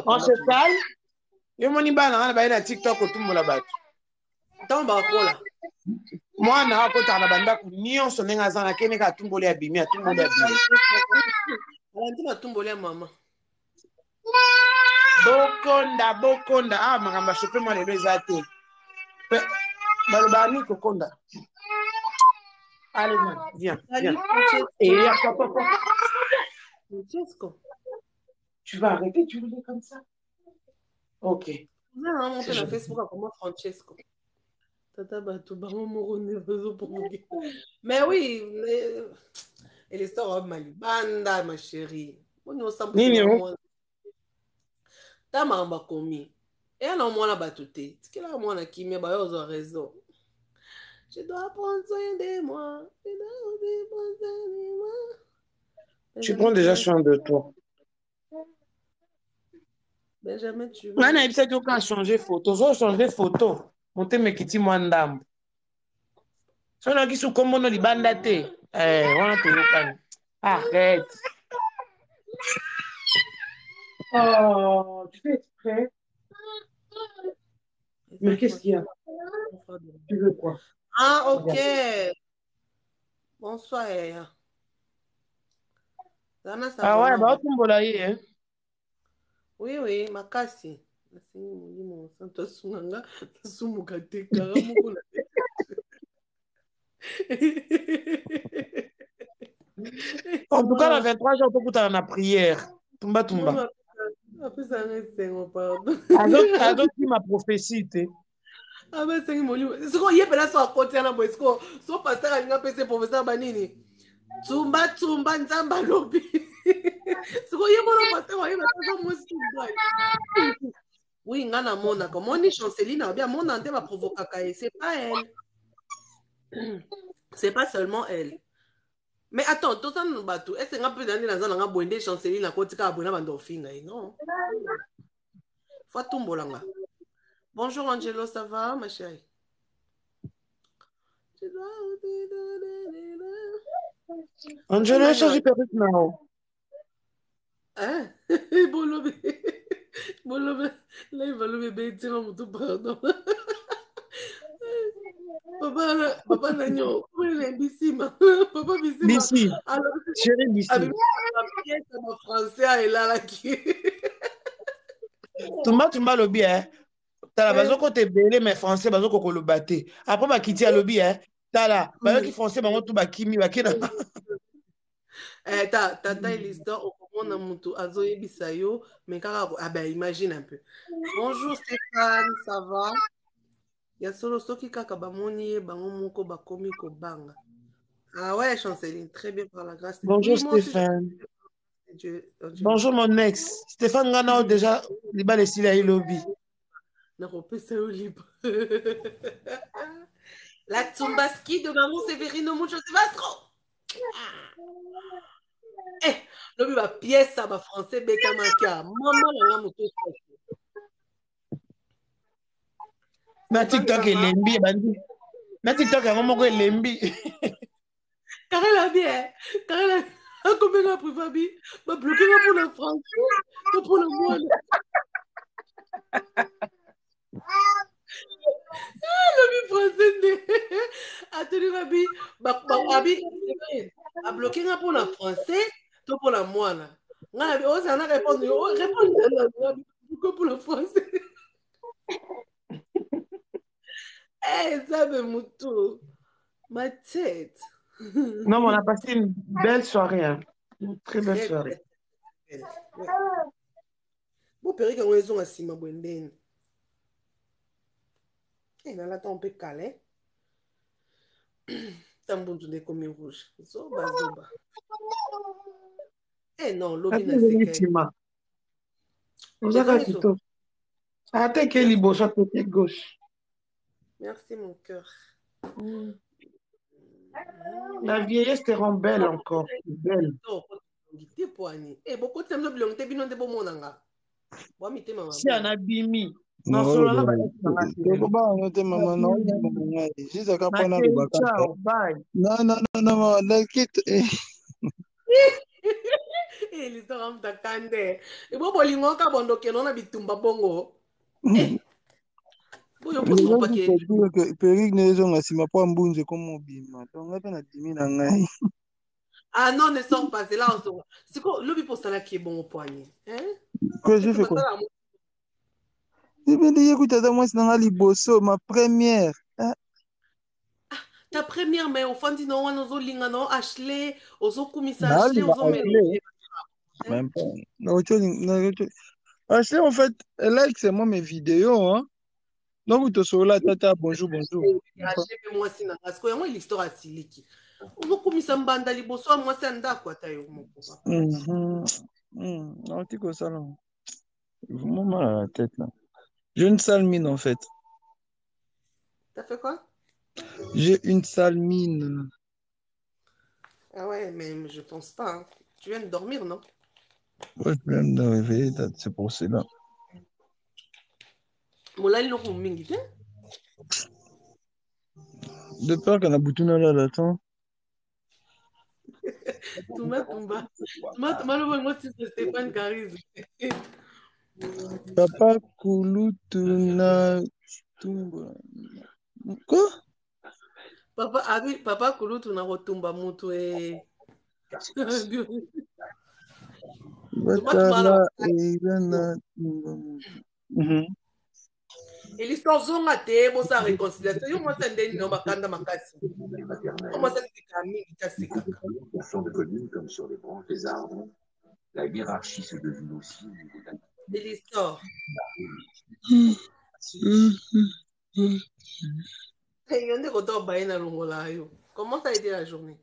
On se calme. Yo moni bana ba na TikTok otumbola bato. Tamba kola. Moi na akota na banda ku nyonso nenga zana kene ka tumboli abimi atumboli abimi. Alantima tumboli mama. Bokonda ah magamba chope moi lelo ezate. Balobani kokonda. Allez, viens. Et papa. Francesco. Tu vas arrêter, tu veux comme ça? Ok. On a monté sur Facebook comment Francesco. Tata Batou, mais oui, et l'histoire de Malibanda, ma chérie. On est ensemble. Ta mamba komi. Et alors, moi, la batouté. C'est qu'elle a moi qui m'a raison. Je dois prendre soin de moi. Tu prends déjà soin de toi. Benjamin, tu veux. Nana, il sait qu'on a changé photo. J'ai changé photo. Monte me kiti mwandam. Si on a qui sous comme on a les bandatés. On a tout le arrête. Oh, tu fais exprès. Mais qu'est-ce qu'il y a? Tu veux quoi? Ah, ok. Bonsoir. Ah ouais, bah tu m'as dit, hein? Oui, makasi. En tout cas, dans 23 jours, on peut en la prière. Tumba tumba. Après ça reste pardon. Ado qui ma prophétie te. Ah ben c'est mon c'est quoi yé pela so côté na boy so pasteur alinga pese professeur banini. Tumba tumba nzamba lobi. C'est quoi yé mon pasteur wa yé ba mo tumba. Oui, ngana mona comme on est Chanceline bien mon ante va provoquer c'est pas elle. C'est pas seulement elle. Mais attends, tout ça nous bat tout. Est-ce que nga peut d'aller dans un bonde Chanceline na côté ka abona bandofinga non. Faut tumbolanga. Bonjour Angelo, ça va ma chérie? Angelo, change perruque now. Hein? Bolobe. Bolobe. Là, il va le bébé tirer mon tout pardon. Papa Nagno, comment il est Bissima? Papa Bissima. Bissi. Alors, Chérie Bissi. avec la pièce en français, elle a là qui. Tumba lobby, hein. T'as la bazo côté belé, mais français, bazo koko le batté. Après, ma kiti à lobby, hein. T'as la, bazo qui français, bango tout bakimi, bakina. Tata et l'histoire, au moment où on a Azoye Bissayo, mais ah ben, imagine un peu. Bonjour Stéphane, ça va? Il y a solo soki kaka bamoni bango moko bakomi ko banga. Ah ouais, Chanceline, très bien par la grâce de Bonjour oui, moi aussi, Stéphane. Dieu. Bonjour mon ex. Stéphane Gana déjà, il va laisser la lobby. Na repesa au libre. La Tsumbaski de Maman Sévérino Mucho Sevastro. Eh, lobby ba pièce ça ba français beta maka. Maman la moto. Na TikTok elembi bandi. Na TikTok yango moko elembi. Carré bien. Carré la combien la privabi ba bloquer pour le français, pour le moine. Lobby français. Attendez babi, babi a bloqué pour le français, tout pour la moine. Nga on s'en a répondu, pour le français. Eh, ça me moutou. Ma tête. Non, mais on a passé une belle soirée. Hein. Une très belle soirée. Ouais. Bon, Péric, on est assis, ma bonne. Et là, on peut caler. Tambundu de comme rouge. Zoba, zoba. Eh non, l'objet n'a pas. Vous avez tout. Attends que les beaux côté gauche. Merci, mon cœur. La vieillesse te rend belle encore. Belle. Eh, beaucoup de temps, je te dis, bon monanga. Si on a bimi. Non, solo na ba. Non, quitte. Eh, l'histoire am takande. E bo bolingo ka bondo ke nona bitumba bongo. Péric nezonga sima po mbunze comme bima. Donc ngata na dimi na ngai. Ah non, ne sors pas, c'est là on sort. C'est quoi le but pour ça là qui est bon au poignet, hein? Que je fais quoi? Je vais dire écoute à moi c'est dans liboso ma première. Ta première mais au fond dit non on ozo linga non Ashley, ozo kumisa Ashley, ozo mélanger. Même pas. Non, Ashley en fait, elle like c'est moi mes vidéos hein. Donc tu sur là tata bonjour. Ashley moi si na parce que moi l'histoire a siliki. Ozo kumisa mbanda liboso moi c'est ndako ata yo moko. Non, tu quoi ça là? Vraiment mal à la tête là. J'ai une sale mine en fait. T'as fait quoi? J'ai une sale mine. Ah ouais, mais je pense pas. Hein. Tu viens de dormir, non? Ouais, je viens de réveiller, c'est pour cela. Molali no kumingi te? De peur qu'on a boutonné là, attends. Tumba, le moi c'est Stéphane Caris. Papa Koulou Tuna. Quoi? Papa Koulou Tuna Rotumba Mutu et. Et l'histoire zonga te bo sa réconciliation yo moi sendeni no bakanda makasi. Comment ça c'est kami kitasika. Sur de collines comme sur les branches des arbres. la hiérarchie se devine aussi au niveau de la... De l'histoire. Comment ça a été la journée?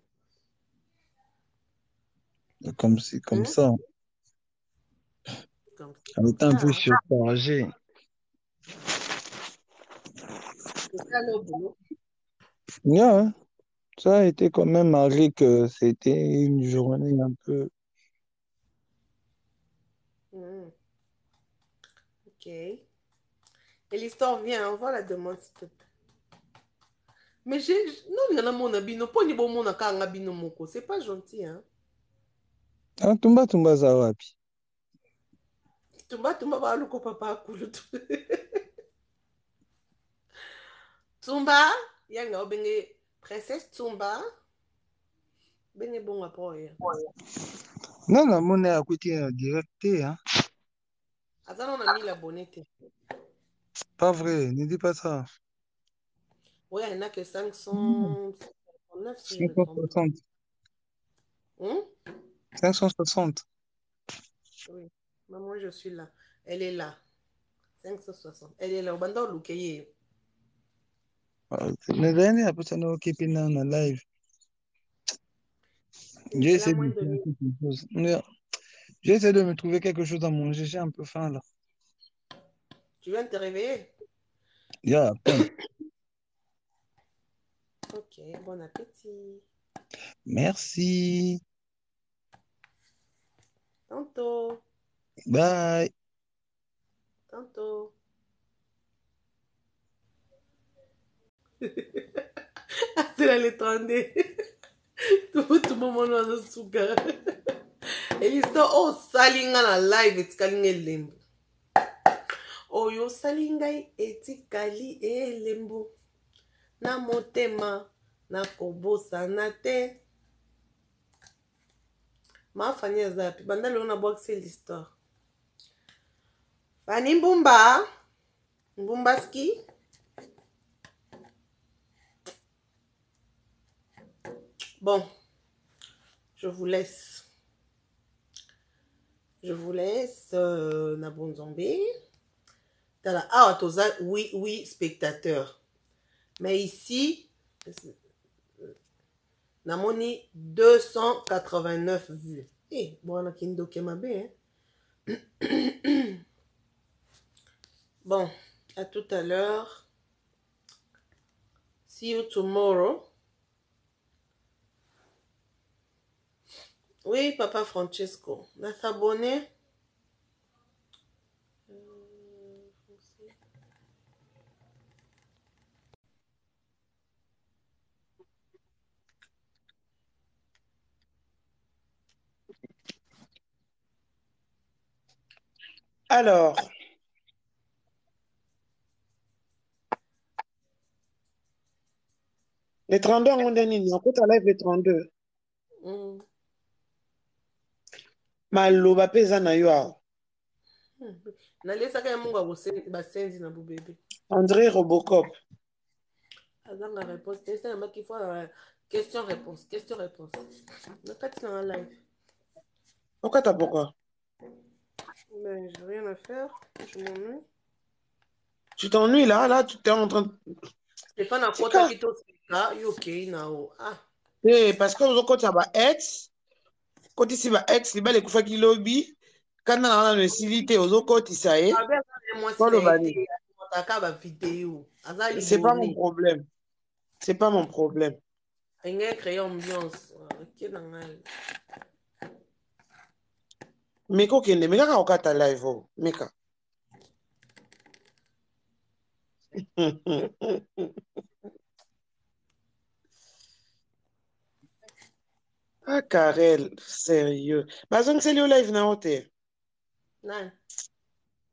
Comme ça. Comme On était un peu ça. surchargé. C'est ça le boulot. Yeah, ça a été quand même malgré que c'était une journée un peu... Ok. Et l'histoire vient, envoie la demande s'il te plaît. Mais non, il y en a mon abino, pas ni bon mon akanga bino moko, c'est pas gentil, hein. Ah, tumba za wapi. Tumba ba luko papa akulu. Tumba, yanga obenge princesse Tumba. Benge bon après. Non, la monnaie a coûté en direct, hein. Attends, on a mis l'abonné. Pas vrai, ne dis pas ça. Oui, il n'y en a que 559 si je me trompe. 560. 560. Oui, maman, je suis là. Elle est là. 560. Elle est là. Au bandar Loukeye. Le dernier, après ça, nous occupons dans la live. J'essaie de me trouver quelque chose. J'essaie de me trouver quelque chose à manger. J'ai un peu faim là. Tu viens de te réveiller? Yeah, à peine. Ok, bon appétit. Merci. Tantôt. Bye. Tantôt. C'est la l'étendue. Tout le monde a un sugar. Et l'histoire, oh, salinga na live, etikalinga elembo. Oh, yo salinga etikali elembo. Na motema, na kobosana te. Ma Fanny Azapi, banda leo na boxe l'histoire. Fanny Mbumba, Mbumbaski. Bon, je vous laisse. Je vous laisse, Nabonzambé. Ah, oui, spectateur. Mais ici, Namoni 289 vues. Eh, bon, on a Kindo Kemabe, hein. Bon, à tout à l'heure. See you tomorrow. Oui, Papa Francesco. On a s'abonner. Alors, les 32 en dernier, on peut live les 32. Maloba pesa na yo awa. Nalesaka ya mungu basenzi na bubebe. André Robocop. Azanga réponse. C'est un mec qui faut question-réponse. Question-réponse. Le cas c'est un live. Pourquoi t'as pourquoi? Ben, j'ai rien à faire. Je m'ennuie. Tu t'ennuies là, tu t'es en train de... Stéphane a quoi qui t'as ok, nao. Ah. Eh, parce que quand tu as ex, quand tu as ex, il y a des qui lobby. Quand on a une civilité aux autres côtés, ça y est. C'est pas mon problème. C'est pas mon problème. Il y a créé ambiance. Meko kende, meka ka okata live oh, meka. Ah, Karel, sérieux. Bazong c'est le live na hote. Non.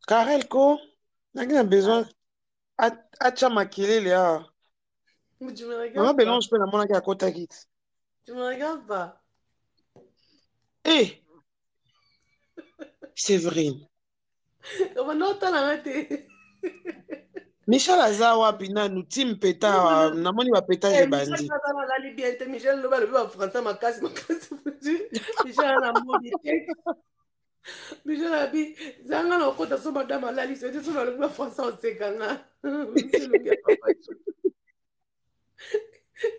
Karel ko, n'a besoin acha makilele ah. Mais tu me regardes Maman pas. Belonge peut la mona ki akota kit. Tu me regardes pas. Eh. Séverine. Comment t'as la maté? Michel Azawa pina nous tim peta na moni ba peta je bandi. Michel Azawa la libyen Michel le ba français makasi. Michel la modi. Michel abi zanga na okota so madame alali so ete so na longi français osekanga Michel longi ya papa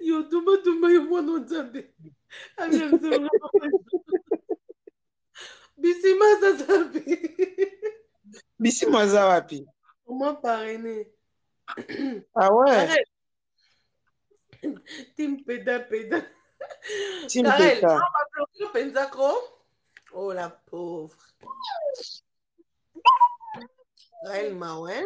yo tumba yo mwana nzambe abi na Michel longi ya papa bisima sasa bi Bisi mwaza wapi? comment parrainer Ah ouais, Karel Tim peda Karel Timpeta. on va bloquer Penzakro oh la pauvre Karel Mawen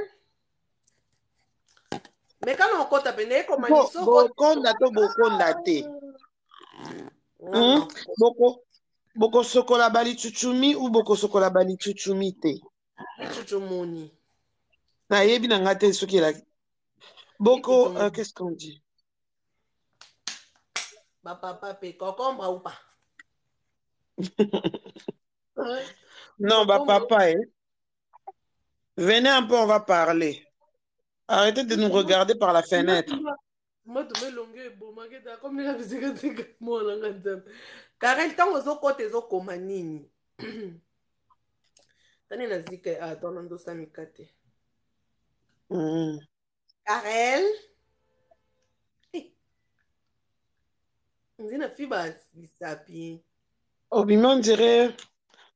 mais quand on compte pende comme Bo, niso bokonda to bokonda te. non Boko sokola bali chuchumi ou boko sokola bali chuchumi te. Chuchumoni Na yebi na ngate soki la. Boko, qu'est-ce qu'on dit? Papa pe concombre ou pas Non, bah papa, hein. Venez un peu, on va parler. Arrêtez de nous regarder par la fenêtre. Karel ntango ozokota ezokoma nini tani nazika atona ndosamika te Karel nzina fi bisapi Obimi on dirait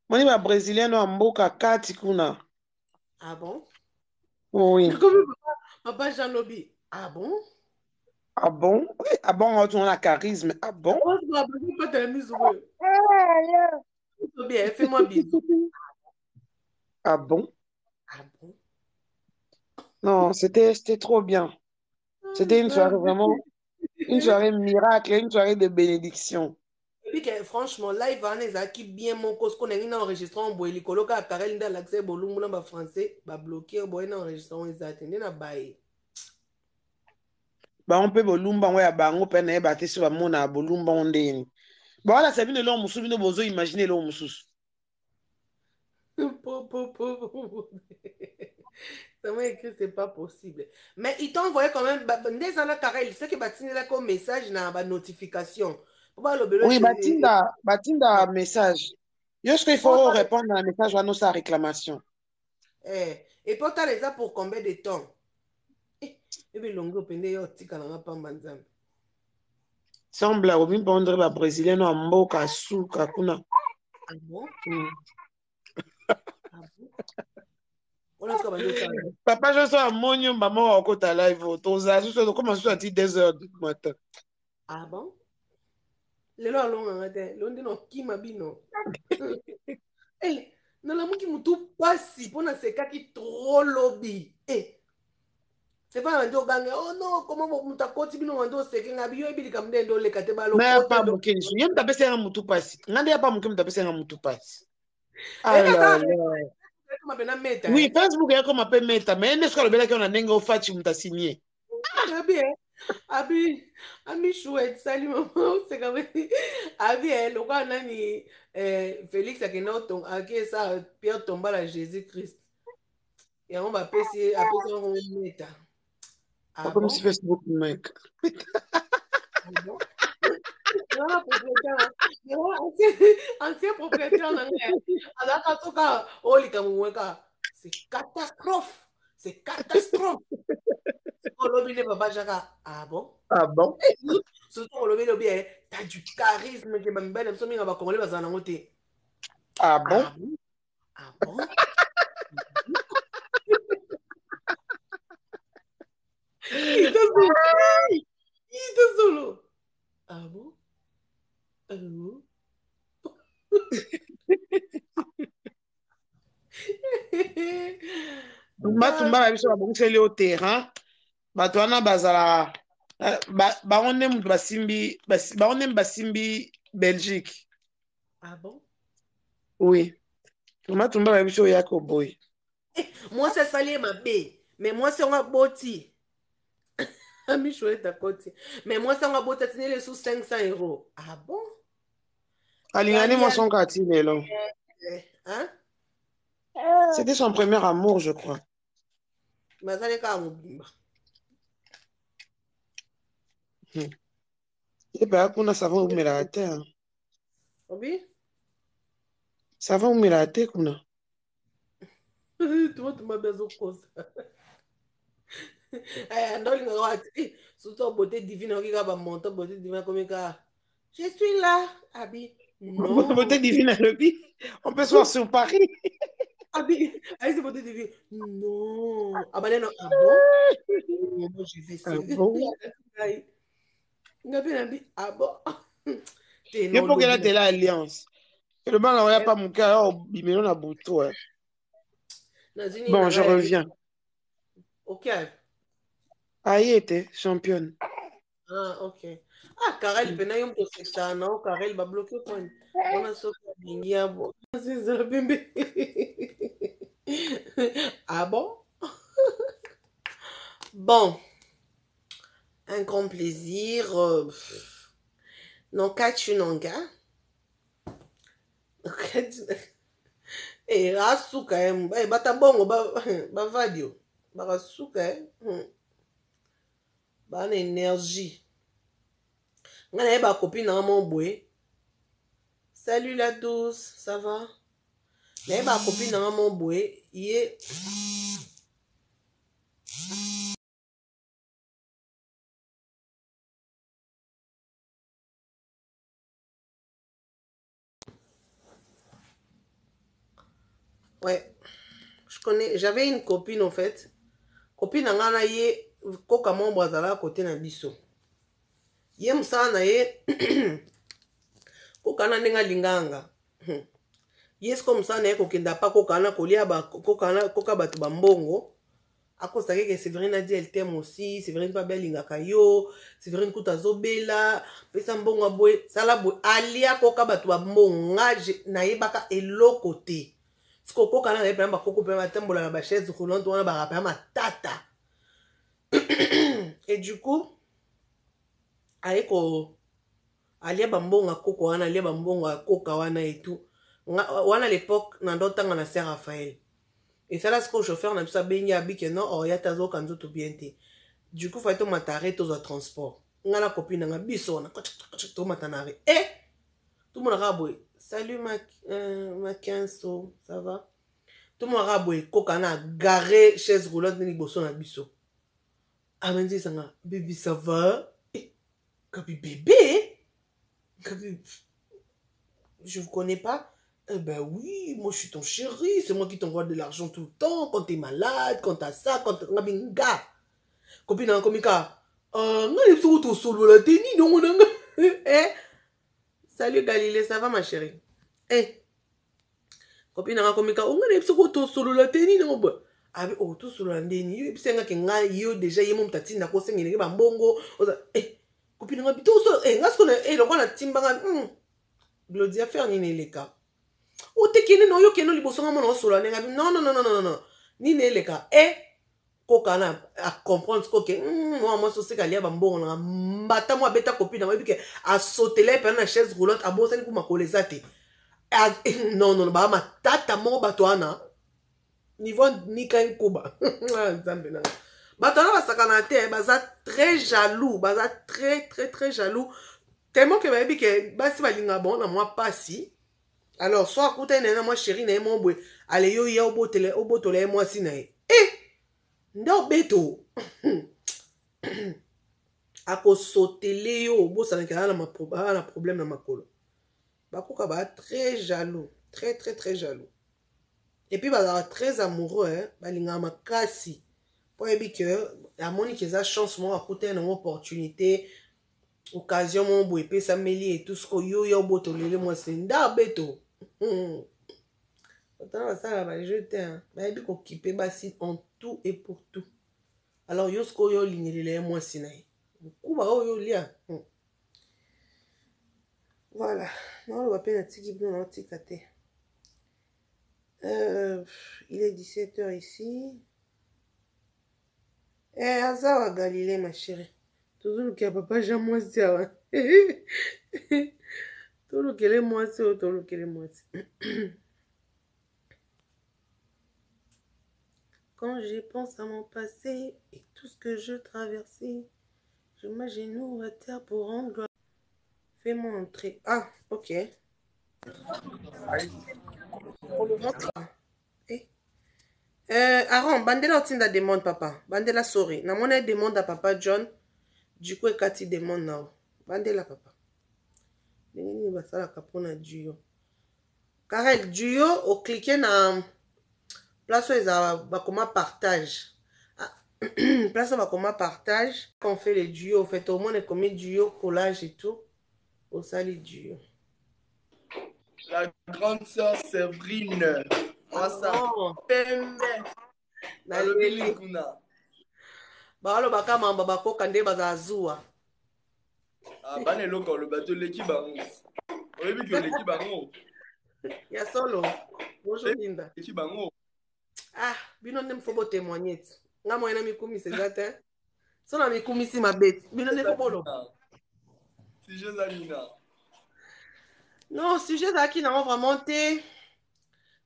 moni ba brésilien wa mboka kati kuna. ah bon Oui. papa Jean Lobi ah bon Ah bon? Oui, ah bon, on a charisme. Ah bon? fais-moi bisous Ah bon? ah bon Non, c'était trop bien. C'était une soirée vraiment, une soirée miracle, une soirée de bénédiction. Et puis que, franchement, live wana ezalaki bien moko siko nangi na enregistrement boye likolo kaka Karel nde alakisa bolungu na bafrançais babloquer boye na enregistrement eza te nde na baye Ba on peut bolumba ngo ya bango pe na yeba te so ba mona bolumba ondeni. Ba wala sabine lo musu bino bozo imaginer lo mususu. Ça m'a écrit, c'est pas possible. Mais ils t'envoyaient quand même, des années Karel, c'est que batine là comme message dans la notification. Oui, batinda message. Juste qu'il faut répondre à un message à nos sa réclamation. Et puis, tu as les pour combien de temps? Et puis, longo pende yo tika na pamba nzambe. Semble au bien pondre ba brésilien no mboka suka kuna. Ah bon? Ah bon? On a tout comme Papa, je suis à Monyo, maman, au côté live. Toza, je suis comme à 10 heures du matin. Ah bon? Le lo alonga ngate, lo ndi no kima bino. Eh, na la muki mutu pasi pona sekaki trop lobby. Eh. C'est pas un banga. Oh non, comment vous t'accordez bino wando seke ngabi yo ebili kamde ndo le kate balo Mais kote pas do. bouquin. Je viens de taper un moutou passe. N'allez pas mouquin taper un moutou passe. Eh ça, Alors, comme appelle meta. oui, Facebook est comme appelle meta, mais n'est-ce que le bel qu'on a n'engo au fait, tu m'as signé. Abi chouette, salut maman, c'est comme Abi le quoi nani Félix akena oton aki ça Pierre tomba la Jésus-Christ. Et on va appeler on meta. Ah Comme bon? si Facebook, mec. Ah bon? Ancien propriétaire alors quand on oh les c'est catastrophe c'est catastrophe oh l'objet papa Jaka ah bon Ah bon? surtout l'objet t'as du charisme que même ben somi ngaba congolais bazana ngote Ah bon? ah bon ah bon il te solo ah bon ah bon Matumba la biso ba bongiseli au terrain. Bato wana bazala bango nde mutu basimbi Belgique. ah bon Oui. Matumba la biso ya ko boy. moi c'est salé ma bé mais moi c'est un boti ami chouette à côté mais moi c'est un boti les sous 500 €. Ah bon Alingani moi son quartier lelo. Hein? C'était son premier amour, je crois. Mazale ka mobimba. Et ben, on a savon où la terre. Obi? Ça va, on met la tête, on a. Tu m'as besoin de cause. Ndolinga wati surtout beauté divine okika ba monto beauté divine comme ça. Je suis là, Abi. Non. Beauté divine à l'hôpital. On peut se voir sur Paris. Abi, allez c'est beauté divine. Non. Ah bah non, ah bon? Moi je vais Ah essayer. bon? Ngapi nabi, ah bon? T'es Il non faut qu'elle lobby. ait de l'alliance. Et le mal, on n'a pas mon cœur. Oh, bimelo na bouto. Nazini Bon, je nanga ya. reviens. Ok. Aïe, était championne. Ah, ok. Ah, Karel, pena yom to sexa na o Karel ba bloqué point. On a soka bingi abo. C'est ça bimbe. Ah bon? Bon, un grand plaisir. Non, Kachunanga. Eh, rasuka bata bongo ba vadio. Ba rasuka ba na énergie. Ngana ba copine na mon boy. Salut la douce, ça va? Na ba copine na mon boy, yé ouais, je connais, j'avais une copine en fait. Copine na ngana yé koka mon boazala côté na biso. Yé musana yé koka na ndenga linganga. Yes comme ça na kokenda pa koka na kolia ba koka batu bambongo. Ako sake que Séverine a dit elle t'aime aussi, Séverine pas belle lingaka yo, Séverine kuta zobela, pesa mbongo aboy, sala boy alia koka batu bambongo na yebaka eloko te. Siko koka na yeba ba koko pe matambola na ba chaise roulante wana ba rapper matata. Et du coup, aliko alia bambongo koko wana, alia bambongo koka wana et tout. Wana à l'époque na ndotanga na Saint Raphaël. Et ça là ce que le chauffeur n'a pas bien yabi que non oh ya tazo kanzo to bien te. Du coup faut être matare to za transport. Ngala copine nga biso na to matanare. Eh tout mon raboué. Salut ma 15 ça va? Tout mon raboué kokana garé chaise roulante ni boso na biso. Amendi sanga baby ça va? Eh kabi bébé? Kabi je vous connais pas. Eh ben oui, moi je suis ton chéri, c'est moi qui t'envoie de l'argent tout le temps, quand t'es malade, quand t'as ça, quand t'as... Nga. Copine en komika. Nga les autres solo la teni, non, non, eh. Salut Galilée, ça va ma chérie? Eh. Copine en komika. Nga les autres solo la teni, non, bah. Ah, oh, tout solo la teni. Et puis c'est nga kenga yo déjà yé mon tati na ko sengene ba mbongo. Eh. Copine nga bito solo. Eh, nga skona eh lokwa na timbanga. Glodia faire ni neleka. O te kene no yo keno liboso nga mona solo nenga. Non non non non non non. Ni neleka. Eh kokana à comprendre ce que moi so se kalia ba mbongo na mbata mo beta copine na bike a sauter les pe na chaise roulante a bosa ni kuma koleza te. Non non ba matata mo bato ana. Niveau ni kan kuba. Nzambe na. Bato na basakana te baza très jaloux, baza très jaloux. Tellement que ba bike basi balinga bon na moi pasi. Alors, soit écoutez, moi chérie, moi boy, allez yo ya obotole moi si na eh, ndo beto, ako sotele yo bosa na kana na problème na makolo. Bakoka ba très jaloux, très jaloux. Et puis ba très amoureux hein, balinga makasi. Pour ebi que la monique eza chance moi écoutez une opportunité, occasion mon boy pe sa meli et tout ce que yo ya obotole moi c'est ndo beto. Autant ça là bah je t'aime bah bi ko kipe basi en tout et pour tout. Alors yo sko yo lignelele moi sinai kuba yo lia voilà non le wapena tiki bino na tikate il est 17h ici. Azawa Galilée ma chérie toujours le kia papa ja moi ça tout le kele moi c'est tout le kele moi. Quand je pense à mon passé et tout ce que je traversais, je m'agenouille à terre pour rendre gloire. Fais-moi entrer. Ah, ok. Aaron, bandela otinda demande papa. Bandela sorry. Na mona demande à papa John. Du coup, Kati demande now. Bandela papa. Nini basala kapona duo. Correct, duo, au cliquer na place où ils ont comment partage. Place où on comment partage. Quand on fait les duos, on fait au moins comme duo, collage et tout. Au sali duo. La grande sœur Séverine. Naleli. Balo bakama mbabako kande bazazua. Ah, bane loko le bateau leki bango. Oyebi ki leki bango. Ya solo. Bonjour Linda. Leki bango. Ah, bino ndem fobo témoigner. Nga moyena mikumi c'est exact. Sona mikumi si ma bête. Bino ndem fobo. Sujet Zanina. Non, sujet zaki na vraiment te.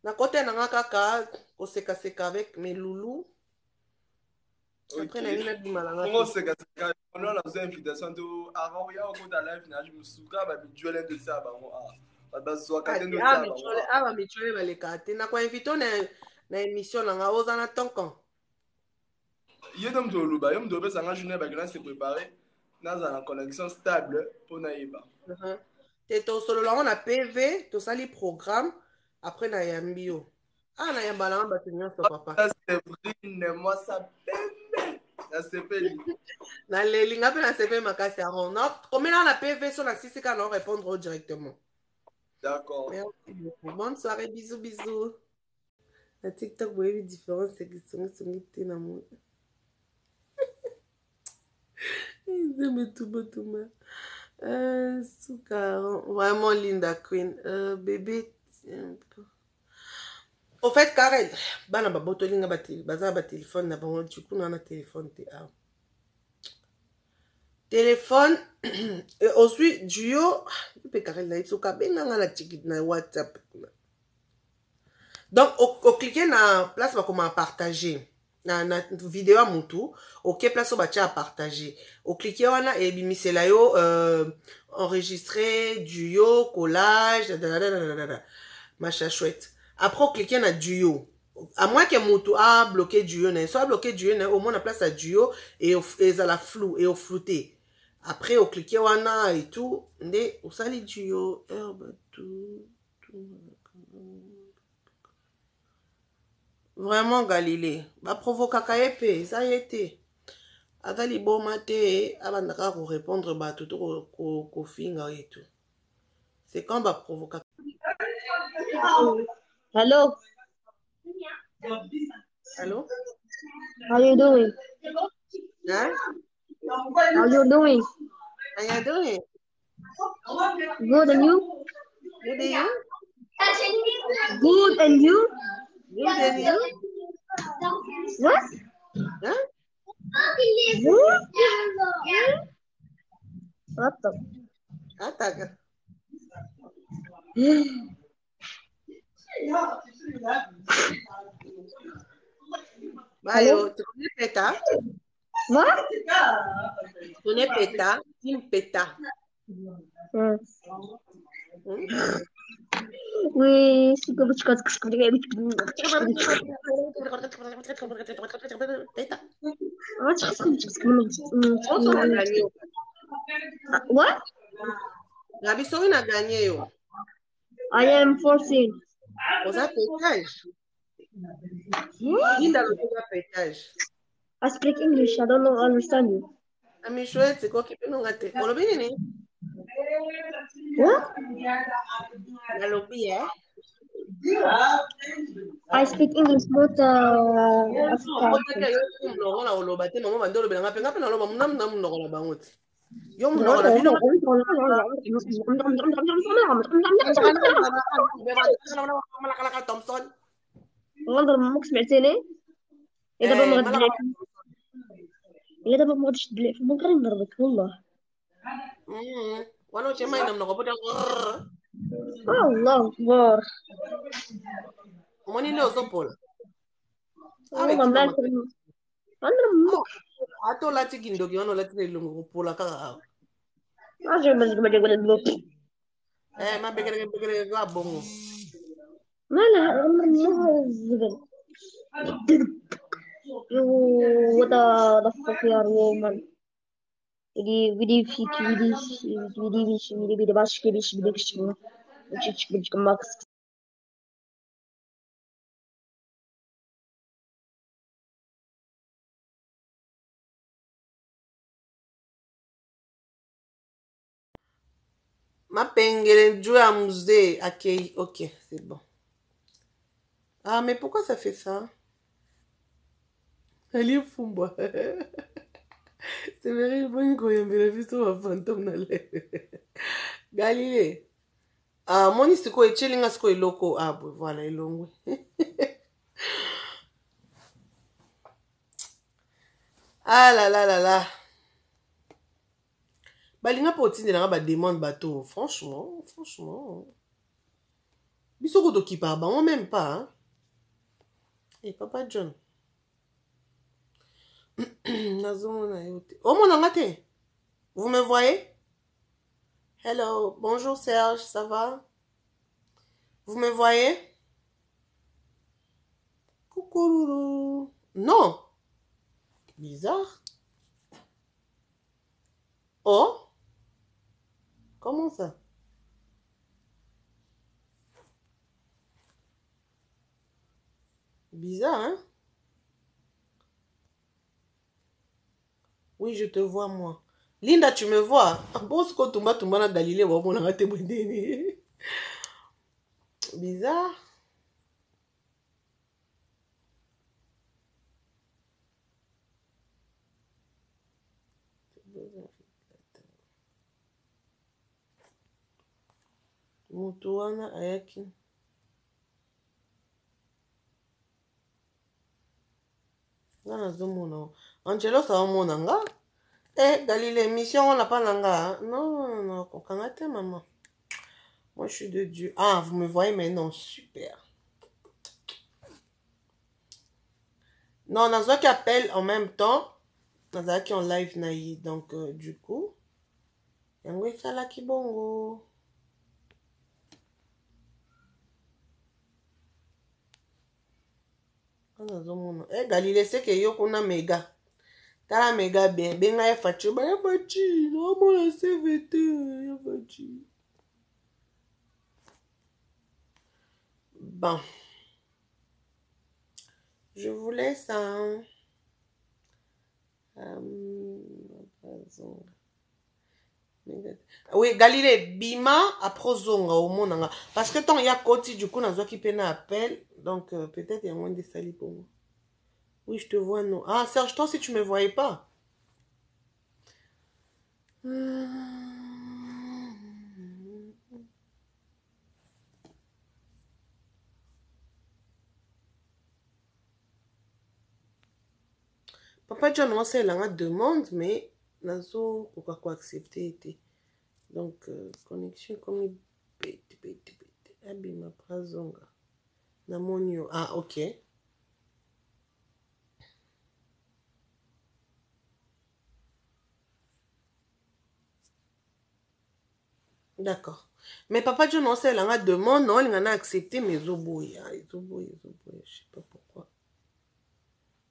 Na côté na kaka ko seka seka avec mes loulous. Après na ngina bimalanga. Comment seka seka? On a besoin d'invitation de avant ya au côté live na musuka ba bijuele de ça bango ah. Ba zo katendo ça bango. Ah ba bijuele ba le kate na ko invito na émission na oza na tonkan. Yedom to luba, yom do be sanga journée ba grand se préparer. Na za la connexion stable pour na yeba. To solo la na PV, to sali programme après na yambio. Ah na yambala na batenyo so papa. Ça c'est vrai, moi ça pembe. Ça c'est peli. Na leli ngape na CV makasi a on. Comme là na PV so na sisi ka na répondre directement. D'accord. Merci beaucoup. Bonne soirée, bisous bisous. La TikTok vous voyez différence c'est que c'est na moi. Vraiment Linda Queen. Bébé. Au fait, Karen, bana ba botolinga ba téléphone na ba du coup na téléphone te ah. Téléphone et ensuite duo pe Karen na itsoka benga na tikit na WhatsApp. Donc au cliquer na place ba comment partager. Na vidéo à mutu, ok place au batia à partager. Au cliquer wana et bimisela yo enregistrer duo collage machin chouette. Après au cliquer na duo. À moins que mutu a bloqué duo na soit bloqué duo na au moins na place à duo et à la flou et au flouté. Après au cliquer wana et tout, ndé au sali duo herbe tout. Vraiment Galilée. Ba provoka kaepe, ça y était. Azali boma te, abandaka ko répondre ba tout ko finga et tout. C'est quand ba provoka. Hello. Allô? How you doing? Hein? How you doing? How you doing? Good and you? Good and you? Good and you? Good and you? What? Hein? What the? Attends. Bayo, tu connais Peta? What? Tu connais Peta? Tim Peta. Oui, c'est comme What? Rabisori na gagné yo. I am 14. Oza pétage. Linda lokoza pétage. I speak English. I don't understand you. Ami chouette, c'est quoi qui peut nous rater? Olobi nini? What? Nalobi, eh? I speak English, but ممكن سمعتيني؟ إذا ما غدلك إذا ما غاديش تدلع ممكن نضربك والله. وانا شي ما ينام الله أكبر. ماني لو زبول. والله ما أدري. Ato lati kindoki wano lati nelungu pula kaka. ما أدري بس قبل يقول البلوك. Ma begere ka bongo. مالها عمرها الزبل what the fuck you are woman vidi fik vidi başka bir şey bir şey uçuç max Ma pengele Joe à musée. Ok, c'est bon. Ah, mais pourquoi ça fait ça? Elle est fou, moi. C'est vrai, bon, quand il y a un vision à fantôme dans l'air. Galilée. Ah, mon istiko est chilling à ce qu'il loco. Ah, bon, voilà, il est long. Ah là là là là. Balinga potine na ba demande bateau. Franchement. Bisoko to qui part, moi même pas. Hein? Et Papa John. Oh mon angate. Vous me voyez? Hello, bonjour Serge, ça va? Vous me voyez? Coucou. Non. Bizarre. Oh. Comment ça? Bizarre, hein? Oui, je te vois, moi. Linda, tu me vois? Bosco tumba na Galilée, wa mon angate bondeni. Bizarre. Mutu wana ayaki. Nga nazomona. Angelo saomona nga? Eh, Galilée, mission on n'a pas nanga. Non, kokangate maman. Moi je suis de Dieu. Ah, vous me voyez maintenant, super. Non, Nazo qui appelle en même temps. Nazo qui en live naï. Donc, du coup, yango esala kibongo. Eh, Galilée, c'est que yo kuna méga. Tala méga bien. Benga ya fachi. Ba ya fachi. Non, mon la CVT. Ya fachi. Bon. Je vous laisse un... Oui, Galilée, Bima après Zonga au monde. Parce que tant il y a Koti, du coup, on a qui peine appel. Donc, peut-être il y a moins de salis pour moi. Oui, je te vois, non. Ah, Serge, toi, si tu me voyais pas. Papa John, on sait la demande, mais Nazo, pourquoi quoi accepter. Donc, connexion comme il bête. Abima Prazonga. Namonio. Ah, ok. D'accord. Mais Papa John, on sait la demande, non, il en a accepté, mais Zoboya. Je sais pas pourquoi.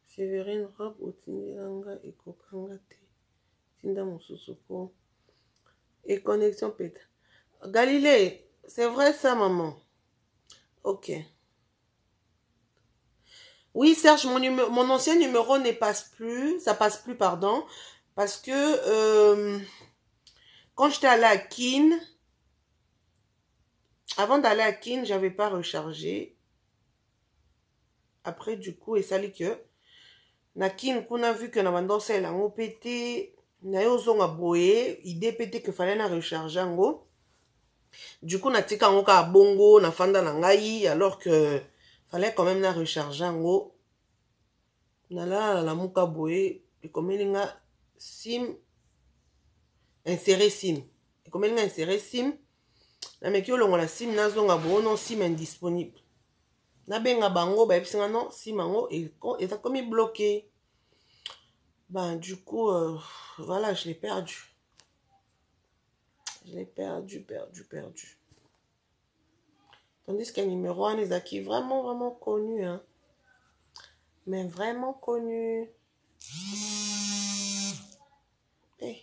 Séverine Rob, Otinilanga et Kokangate. Tinda Moussousoko. Et connexion pète. Galilée, c'est vrai ça, maman? Ok. Oui, Serge, mon ancien numéro ne passe plus. Ça passe plus, pardon. Parce que quand j'étais allée à Kin, avant d'aller à Kin, j'avais pas rechargé. Après, du coup, et ça dit que na Kin, qu'on a vu que na bandose elle a pété, na yo zonga boye, idée pété que fallait na recharger ngo. Du coup, na tika ngo ka bongo, na fanda na ngai, alors que fallait quand même na recharger ngo. Na la muka boye, et comme il y a SIM, insérer SIM. Et comme il y a insérer SIM, na meki olongo la SIM na zonga boye, non SIM indisponible. Na benga bango, ba episinga non, SIM ango, et ça comme bloqué. Ben, du coup, voilà, je l'ai perdu. Je l'ai perdu. Tandis qu'un numéro 1 est qui vraiment, vraiment connu. Hein. Mais vraiment connu. Hey.